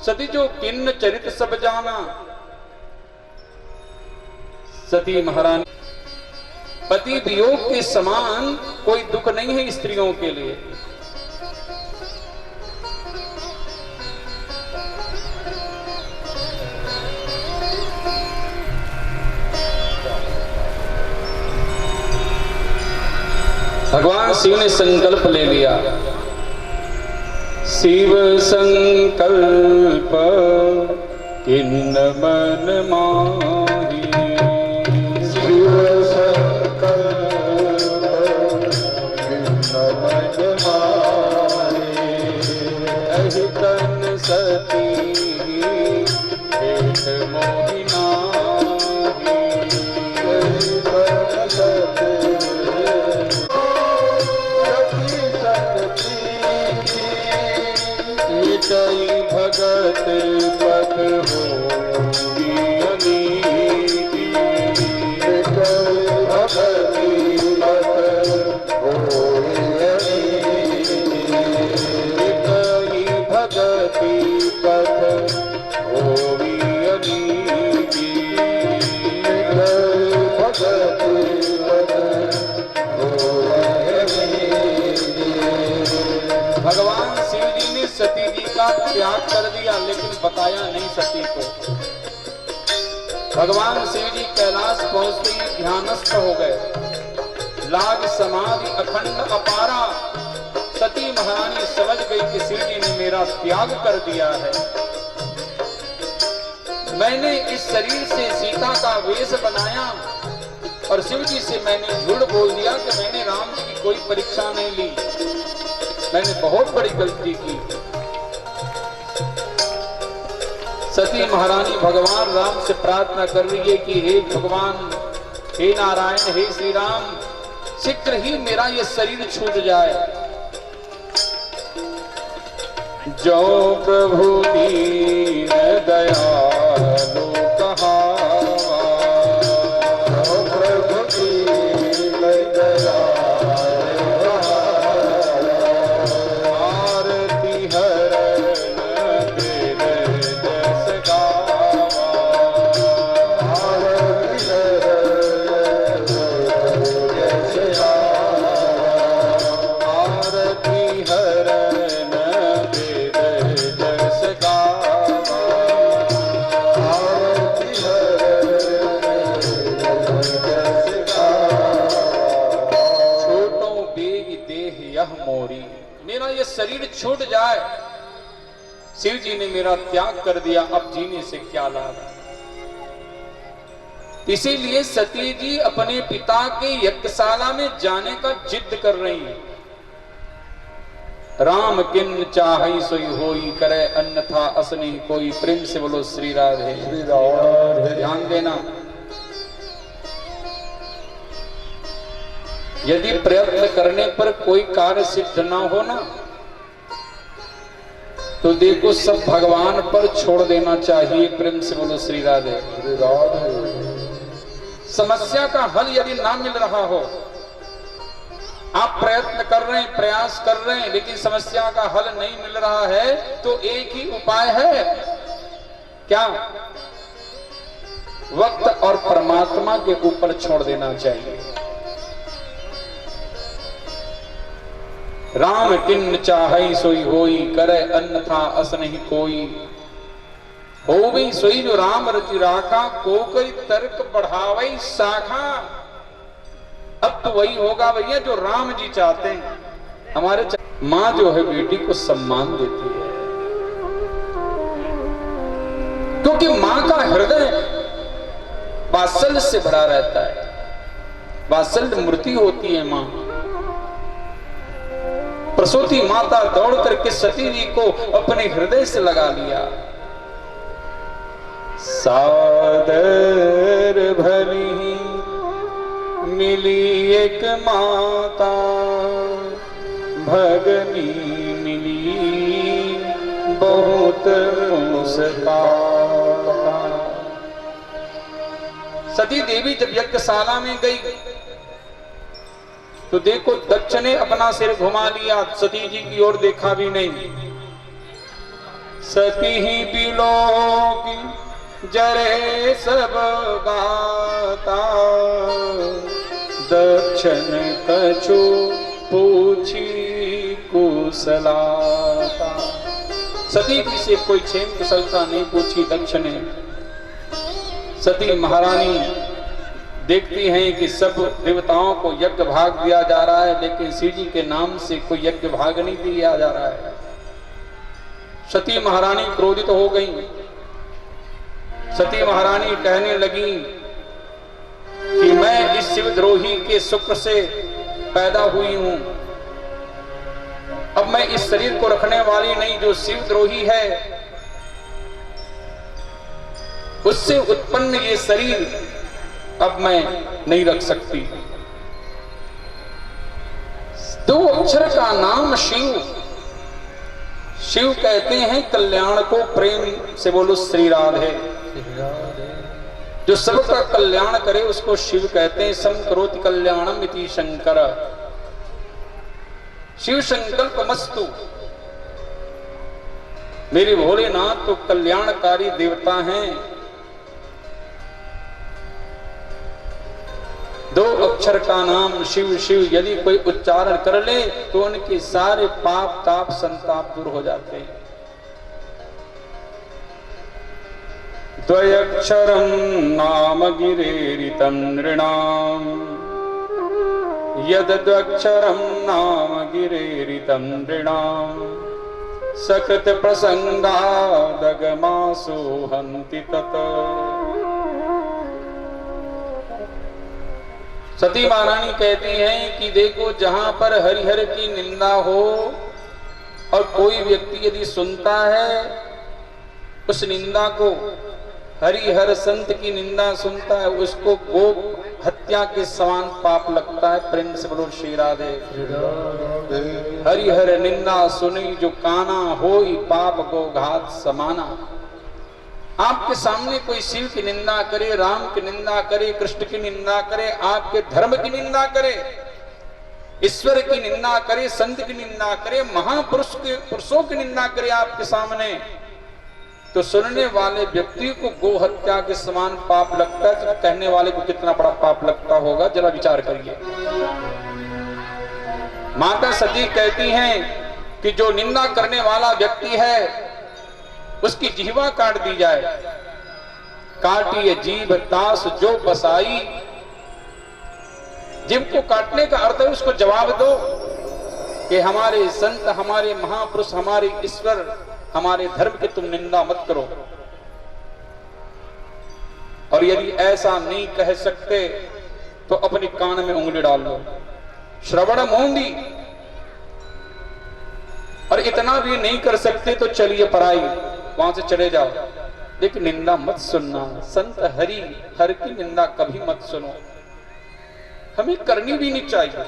[SPEAKER 1] सती जो किन्न चरित सब जाना। सती महारानी, पति वियोग के समान कोई दुख नहीं है स्त्रियों के लिए। भगवान शिव ने संकल्प ले लिया। शिव संकल्प किन्न मन माही,
[SPEAKER 2] शिव संकल्प किन्न मन माही,
[SPEAKER 1] अहि तन सती भेट मोहि नाहि,
[SPEAKER 2] अहि तन सती
[SPEAKER 1] मिटई भगत पद होई अनीति,
[SPEAKER 2] मिटई भगति पथ होई अनीति,
[SPEAKER 1] मिटई भगति पद होई अनीति। भगवान शिव जी ने सती जी का त्याग कर दिया, लेकिन बताया नहीं सती को। भगवान शिव जी कैलाश पहुंचते ही ध्यानस्थ हो गए, लाग समाधि अखंड अपारा। सती महारानी समझ गई कि शिव जी ने मेरा त्याग कर दिया है। मैंने इस शरीर से सीता का वेश बनाया और शिव जी से मैंने झूठ बोल दिया कि मैंने राम जी की कोई परीक्षा नहीं ली। मैंने बहुत बड़ी गलती की। सती महारानी भगवान राम से प्रार्थना कर रही है कि हे भगवान, हे नारायण, हे श्री राम, शीघ्र ही मेरा ये शरीर छूट जाए।
[SPEAKER 2] जो प्रभु दीन दयालु कहावा, जो प्रभु दीन दयालु कहावा, आरती हरण तेरे जस गावा, आरती हरण तेरे जस गावा, आरती हरण
[SPEAKER 1] मेरा ये शरीर छूट जाए। शिव जी ने मेरा त्याग कर दिया, अब जीने से क्या लाभ। इसीलिए सती जी अपने पिता के यज्ञशाला में जाने का जिद कर रही है। राम किन चाहई सोई होई, करे अन्यथा असनी कोई। प्रेम से बोलो श्री राधे।
[SPEAKER 2] श्री राधे।
[SPEAKER 1] ध्यान देना, यदि प्रयत्न करने पर कोई कार्य सिद्ध ना हो ना, तो देखो सब भगवान पर छोड़ देना चाहिए। प्रेम से बोलो श्री राधे।
[SPEAKER 2] श्री राधे।
[SPEAKER 1] समस्या का हल यदि ना मिल रहा हो, आप प्रयत्न कर रहे हैं, प्रयास कर रहे हैं, लेकिन समस्या का हल नहीं मिल रहा है, तो एक ही उपाय है। क्या? वक्त और परमात्मा के ऊपर छोड़ देना चाहिए। राम किन चाहई सोई होई, करे अन्यथा अस नहीं कोई। हो गई सोई जो राम रचि राखा, को कोई तर्क बढ़ावई शाखा। अब तो वही होगा भैया जो राम जी चाहते हैं। हमारे माँ जो है बेटी को सम्मान देती है, क्योंकि माँ का हृदय वात्सल्य से भरा रहता है। वात्सल्य मूर्ति होती है माँ। प्रसूति माता दौड़ करके सती जी को अपने हृदय से लगा लिया।
[SPEAKER 2] सादर भली मिली एक माता, भगनी मिली बहुत मुस्काता।
[SPEAKER 1] सती देवी जब यज्ञशाला में गई तो देखो दक्ष ने अपना सिर घुमा लिया, सती जी की ओर देखा भी नहीं।
[SPEAKER 2] सती ही बिलोकी जरे सब गाता, दक्षिण कछु पूछी कुशलाता।
[SPEAKER 1] सती जी से कोई क्षेम कुशलता नहीं पूछी दक्ष ने। सती महारानी देखती हैं कि सब देवताओं को यज्ञ भाग दिया जा रहा है, लेकिन शिव जी के नाम से कोई यज्ञ भाग नहीं दिया जा रहा है। सती महारानी क्रोधित हो गई। सती महारानी कहने लगी कि मैं इस शिवद्रोही के शुक्र से पैदा हुई हूं। अब मैं इस शरीर को रखने वाली नहीं। जो शिवद्रोही है उससे उत्पन्न ये शरीर अब मैं नहीं रख सकती। 2 अक्षर का नाम शिव। शिव कहते हैं कल्याण को। प्रेम से बोलो श्री राधे। जो सबका कल्याण करे उसको शिव कहते हैं। संकरोति कल्याणम इति शंकर। शिव संकल्प मस्तु। मेरे भोलेनाथ तो कल्याणकारी देवता हैं। 2 अक्षर का नाम शिव। शिव यदि कोई उच्चारण कर ले तो उनके सारे पाप ताप संताप दूर हो जाते हैं। त्वयक्षरं नाम गिरेरितं नृणाम् यद्द्वक्षरं नाम गिरेरितं नृणाम् सकृत प्रसंगादगमासु हन्ति तत्। सती महारानी कहती हैं कि देखो, जहां पर हरिहर की निंदा हो और कोई व्यक्ति यदि सुनता है उस निंदा को, हरिहर संत की निंदा सुनता है, उसको गो हत्या के समान पाप लगता है। प्रेम से बोलो श्री राधे। हरिहर निंदा सुनी जो काना, होई पाप गो घात समाना। आपके सामने कोई शिव की निंदा करे, राम की निंदा करे, कृष्ण की निंदा करे, आपके धर्म की निंदा करे, ईश्वर की निंदा करे, संत की निंदा करे, पुरुषों की निंदा करे आपके सामने, तो सुनने वाले व्यक्ति को गो हत्या के समान पाप लगता है। तो कहने वाले को कितना बड़ा पाप लगता होगा, जरा विचार करिए। माता सती कहती हैं कि जो निंदा करने वाला व्यक्ति है उसकी जिह्वा काट दी जाए। काटिए जीभ तास जो बसाई। जीभ को काटने का अर्थ है उसको जवाब दो कि हमारे संत, हमारे महापुरुष, हमारे ईश्वर, हमारे धर्म की तुम निंदा मत करो। और यदि ऐसा नहीं कह सकते तो अपने कान में उंगली डाल लो, श्रवण मोंदी। और इतना भी नहीं कर सकते तो चलिए पराई, वहां से चले जाओ, लेकिन निंदा मत सुनना। संत हरि हर की निंदा कभी मत सुनो, हमें करनी भी नहीं चाहिए।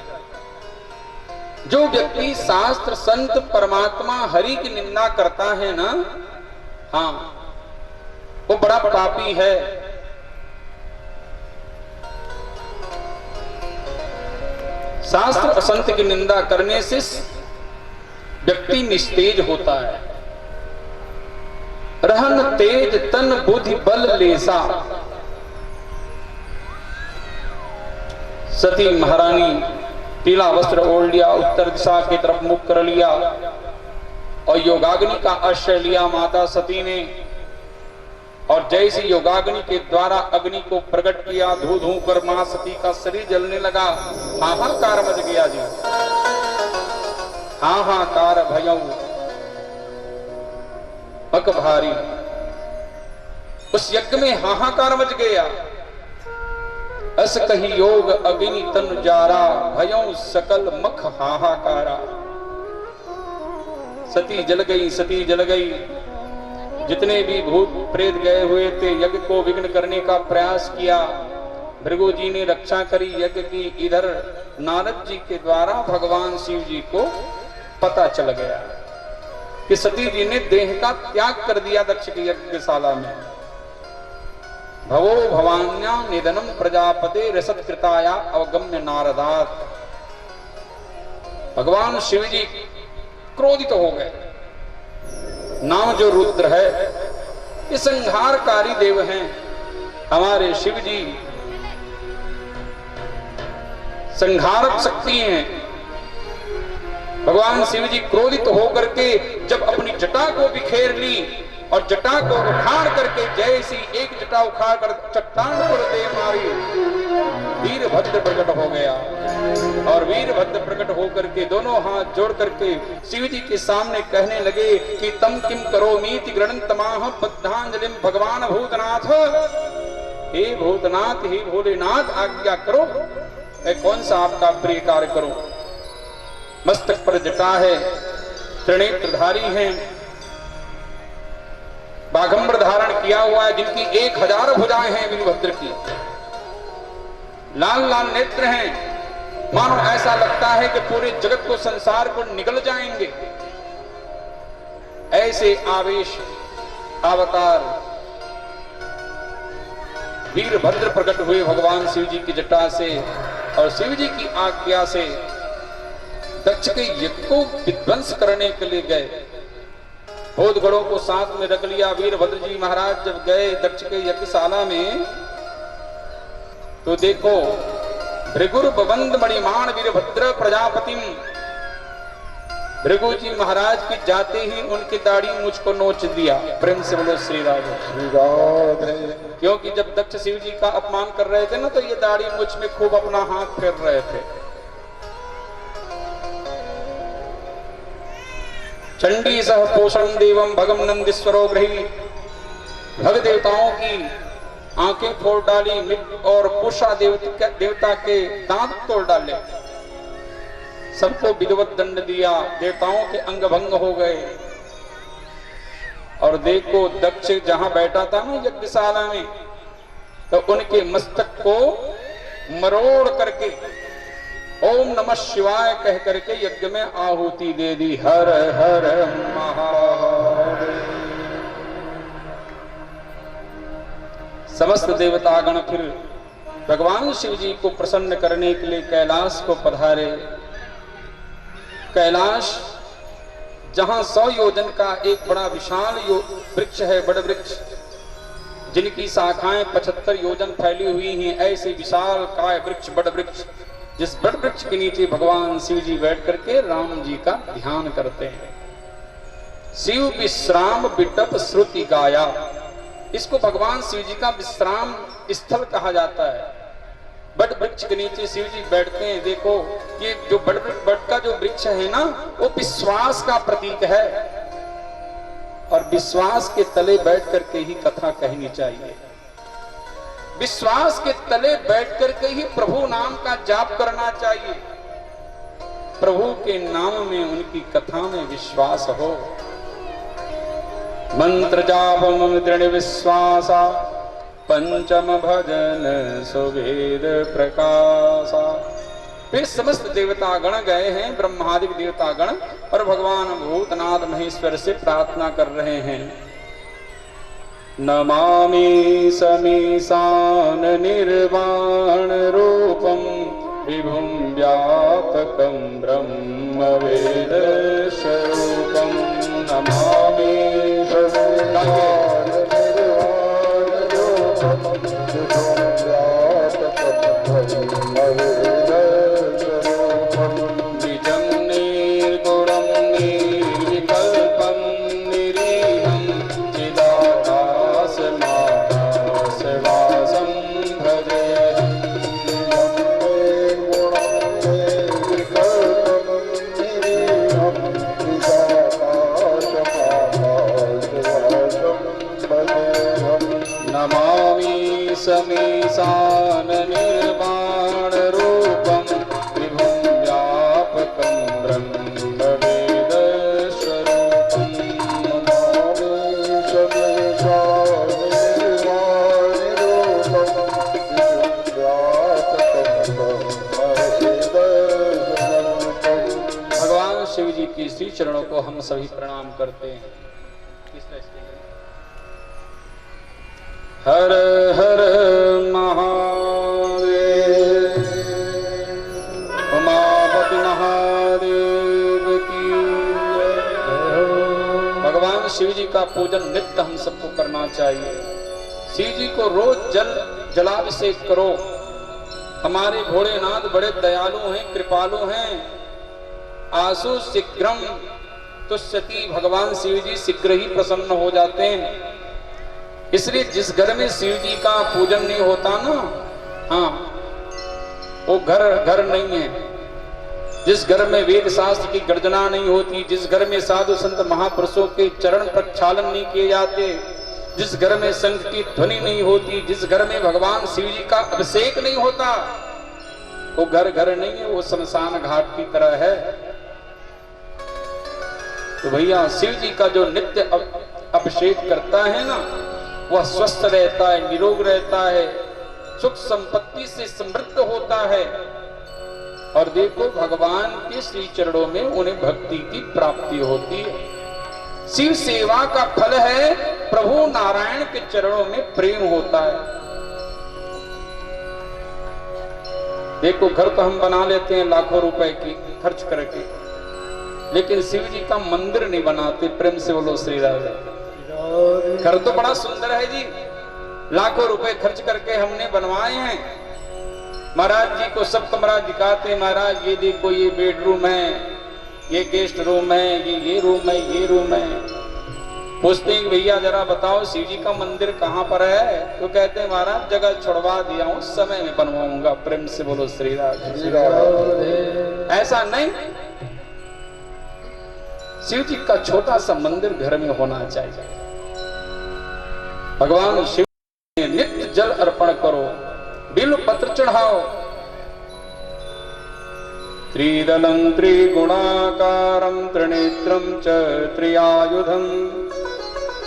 [SPEAKER 1] जो व्यक्ति शास्त्र, संत, परमात्मा, हरि की निंदा करता है ना, हाँ, वो बड़ा पापी है। शास्त्र और संत की निंदा करने से व्यक्ति निस्तेज होता है। रहन तेज तन बुद्धि बल लेसा। सती महारानी पीला वस्त्र ओढ़ लिया, उत्तर दिशा की तरफ मुख कर लिया और योगाग्नि का आश्रय लिया माता सती ने। और जैसे योगाग्नि के द्वारा अग्नि को प्रकट किया, धू धू कर मां सती का शरीर जलने लगा। हाहाकार मच गया जी, हाहाकार भयऊ पक भारी। उस यज्ञ में हाहाकार मच गया। अस कही योग अग्नि तन जारा, भयऊ सकल मख हाहाकारा। सती जल गई, सती जल गई। जितने भी भूत प्रेत गए हुए थे, यज्ञ को विघ्न करने का प्रयास किया। भृगु जी ने रक्षा करी यज्ञ की। इधर नारद जी के द्वारा भगवान शिव जी को पता चल गया कि सती जी ने देह का त्याग कर दिया दक्ष की यज्ञशाला में। भवो भवान्या निधनम प्रजापते रसत्कृताया अवगम्य नारदात। भगवान शिव जी क्रोधित हो गए। नाम जो रुद्र है, ये संहारकारी देव हैं। हमारे शिव जी संहारक शक्ति हैं। भगवान शिव जी क्रोधित होकर के जब अपनी जटा को बिखेर ली और जटा को उखाड़ करके जैसी एक जटा उखाड़ कर चट्टान पर दे मारी, वीरभद्र प्रकट हो गया। और वीरभद्र प्रकट होकर के दोनों हाथ जोड़ करके शिव जी के सामने कहने लगे कि तम किम करोमीति गृणन्तमाह बद्धांजलिम भगवान भूतनाथ। हे भूतनाथ, हे भोलेनाथ, आज्ञा करो, मैं कौन सा आपका प्रिय कार्य करूं। मस्तक पर जटा है, त्रिनेत्रधारी हैं, बाघंबर धारण किया हुआ है, जिनकी 1000 भुजाएं हैं वीरभद्र की। लाल लाल नेत्र हैं, मानो ऐसा लगता है कि पूरे जगत को, संसार को निगल जाएंगे। ऐसे आवेश अवतार वीरभद्र प्रकट हुए भगवान शिव जी की जटा से। और शिव जी की आज्ञा से दक्ष के यज्ञ को विध्वंस करने के लिए गए। भूतगणों को साथ में रख लिया। वीरभद्र जी महाराज जब गए दक्ष के यज्ञशाला में, तो देखो भृगुर बबंद मणिमान वीरभद्र प्रजापतिम। भृगु जी महाराज की जाते ही उनकी दाढ़ी मुझको नोच दिया। प्रेम से बोलो श्री राधे।
[SPEAKER 2] श्री राधे।
[SPEAKER 1] क्योंकि जब दक्ष शिव जी का अपमान कर रहे थे ना, तो ये दाढ़ी मुझ में खूब अपना हाथ फेर रहे थे। चंडी सह पोषण देवम भगम नंदीश्वरो ग्रही, भग देवताओं की आंखें फोड़ डाली और पूषा देवता के दांत तोड़ डाले, सबको विधिवत दंड दिया, देवताओं के अंग भंग हो गए। और देखो दक्ष जहां बैठा था ना यज्ञशाला में, तो उनके मस्तक को मरोड़ करके ओम नमः शिवाय कह करके यज्ञ में आहुति दे दी। हर हर महादेव। समस्त देवतागण फिर भगवान शिव जी को प्रसन्न करने के लिए कैलाश को पधारे। कैलाश जहां 100 योजन का एक बड़ा विशाल वृक्ष है, बड़ वृक्ष जिनकी शाखाएं 75 योजन फैली हुई हैं, ऐसे विशाल काय वृक्ष, बड़ वृक्ष, जिस बड़ वृक्ष के नीचे भगवान शिव जी बैठ करके राम जी का ध्यान करते हैं। शिव विश्राम विटप श्रुति गाया, इसको भगवान शिव जी का विश्राम स्थल कहा जाता है। बड़ वृक्ष के नीचे शिव जी बैठते हैं। देखो ये जो बड़ का जो वृक्ष है ना, वो विश्वास का प्रतीक है, और विश्वास के तले बैठ करके ही कथा कहनी चाहिए। विश्वास के तले बैठ करके ही प्रभु नाम का जाप करना चाहिए। प्रभु के नाम में, उनकी कथा में विश्वास हो। मंत्र जाप मम दृढ़ विश्वासा, पंचम भजन सुवेद प्रकाशा। फिर समस्त देवतागण गए हैं, ब्रह्मादि देवतागण, और भगवान भूतनाथ महेश्वर से प्रार्थना कर रहे हैं। नमामि समीशान निर्वाण रूपम विभुम व्यापकम ब्रह्म वेद स्वरूपम। नमामि समीशान निर्वाण रूपम विभुम व्यापकम ब्रह्म वेद स्वरूपम। निजं निर्गुणं निर्विकल्पं निरीहं नमामि समीशान निर्वाण रूपम विभुम व्यापकं ब्रह्म वेद स्वरूपम। नमामि समीशान निर्वाण रूपम विभुम व्यापकं ब्रह्म वेद स्वरूपम। भगवान शिव जी की श्री चरणों को हम सभी प्रणाम करते हैं। हर हर महादेव। उमापति महादेव की जय। भगवान शिव जी का पूजन नित्य हम सबको करना चाहिए। शिव जी को रोज जलाभिषेक करो। हमारे भोलेनाथ बड़े दयालु हैं, कृपालु हैं। आसु शीघ्रम तुष्यति, भगवान शिव जी शीघ्र ही प्रसन्न हो जाते हैं। इसलिए जिस घर में शिव जी का पूजन नहीं होता ना, हाँ, वो घर नहीं है। जिस घर में वेद शास्त्र की गर्जना नहीं होती, जिस घर में साधु संत महापुरुषों के चरण प्रक्षालन नहीं किए जाते, जिस घर में शंख की ध्वनि नहीं होती, जिस घर में भगवान शिव जी का अभिषेक नहीं होता, वो घर नहीं है, वो शमशान घाट की तरह है। तो भैया शिव जी का जो नित्य अभिषेक करता है ना, वह स्वस्थ रहता है, निरोग रहता है, सुख संपत्ति से समृद्ध होता है। और देखो भगवान के श्री चरणों में उन्हें भक्ति की प्राप्ति होती है। शिव सेवा का फल है प्रभु नारायण के चरणों में प्रेम होता है। देखो घर तो हम बना लेते हैं लाखों रुपए की खर्च करके, लेकिन शिव जी का मंदिर नहीं बनाते। प्रेम से बोलो श्री राधे। घर तो बड़ा सुंदर है जी, लाखों रुपए खर्च करके हमने बनवाए हैं। महाराज जी को सब कमरा दिखाते, महाराज ये देखो ये बेडरूम है, ये गेस्ट रूम है, ये रूम है, ये रूम है। पूछते हैं कि भैया जरा बताओ शिव जी का मंदिर कहाँ पर है? तो कहते हैं महाराज जगह छुड़वा दिया हूँ, समय में बनवाऊंगा। प्रेम से बोलो श्री राधे। ऐसा नहीं, शिव जी का छोटा सा मंदिर घर में होना चाहिए। भगवान शिव ने नित्य जल अर्पण करो, बिल्व पत्र चढ़ाओ। त्रिदलं त्रिगुणाकारं त्रिनेत्रं च त्रियायुधं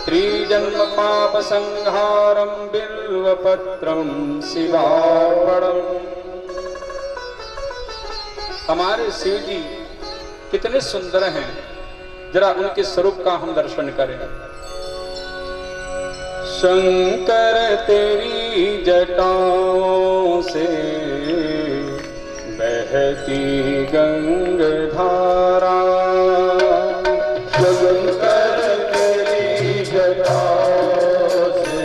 [SPEAKER 1] त्रिजन्म पाप संहारं बिल्वपत्रं शिवार्पणम्। हमारे शिव जी कितने सुंदर हैं, जरा उनके स्वरूप का हम दर्शन करें। शंकर तेरी जटाओं से बहती गंगाधारा, शंकर तेरी जटाओं से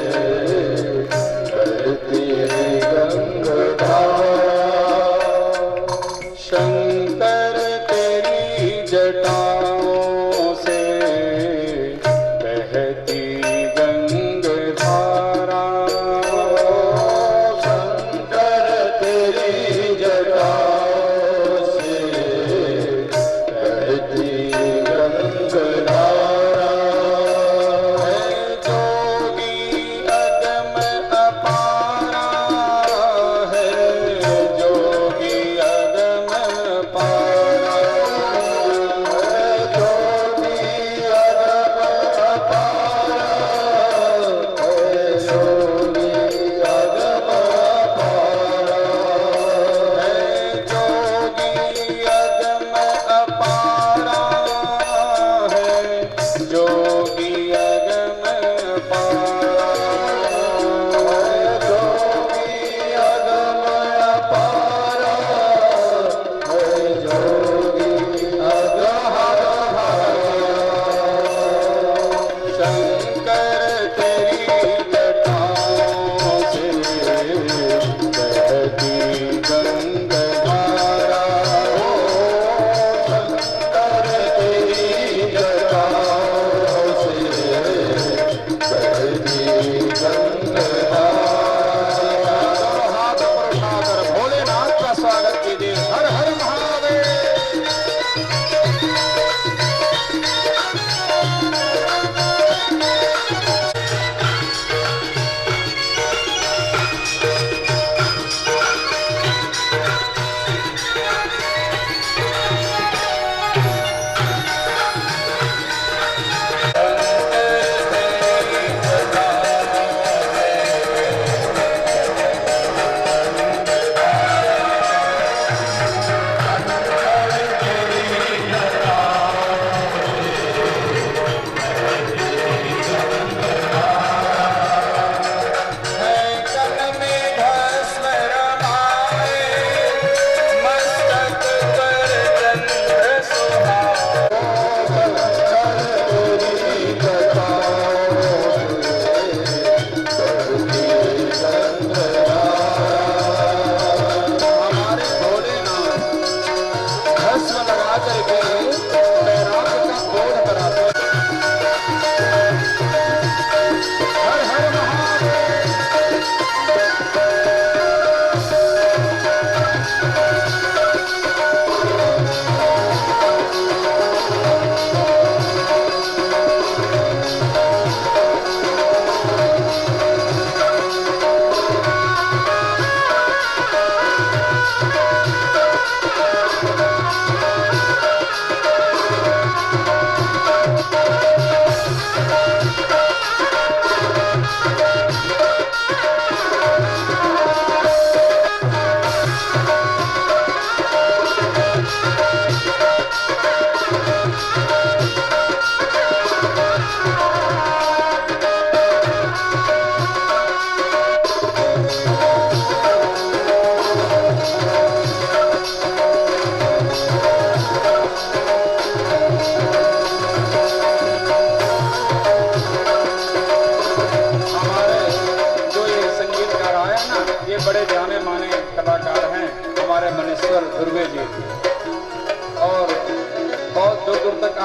[SPEAKER 1] बहती गंगाधारा, शंकर तेरी जटाओं से बहती गंगाधारा, शंकर तेरी जटाओं से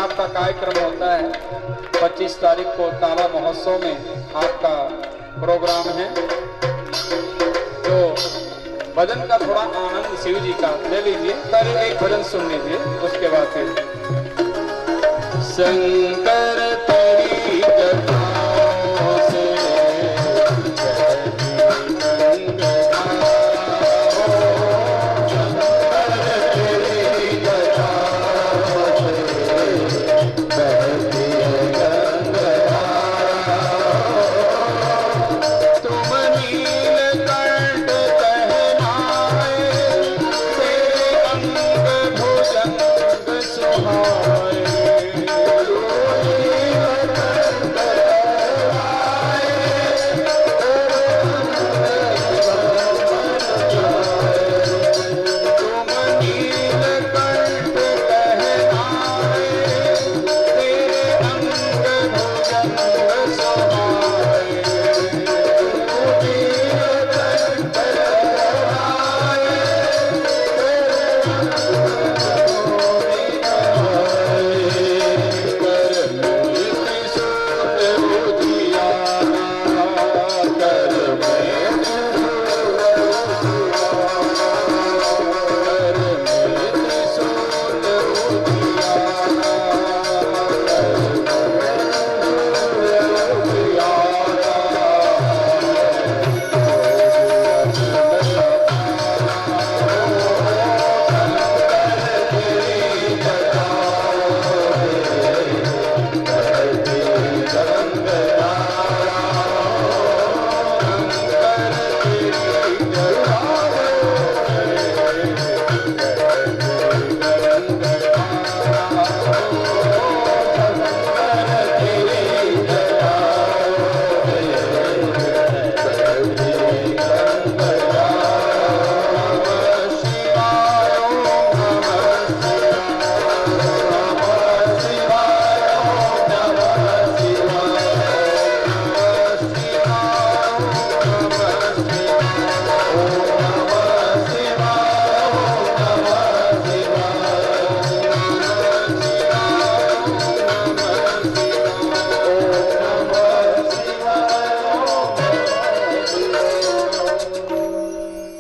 [SPEAKER 1] आपका कार्यक्रम होता है। 25 तारीख को तावा महोत्सव में आपका प्रोग्राम है, तो भजन का थोड़ा आनंद शिव जी का ले लीजिए। पहले एक भजन सुन लीजिए, उसके बाद फिर शंकर तेरी जटाओं से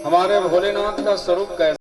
[SPEAKER 1] हमारे भोलेनाथ का स्वरूप कैसा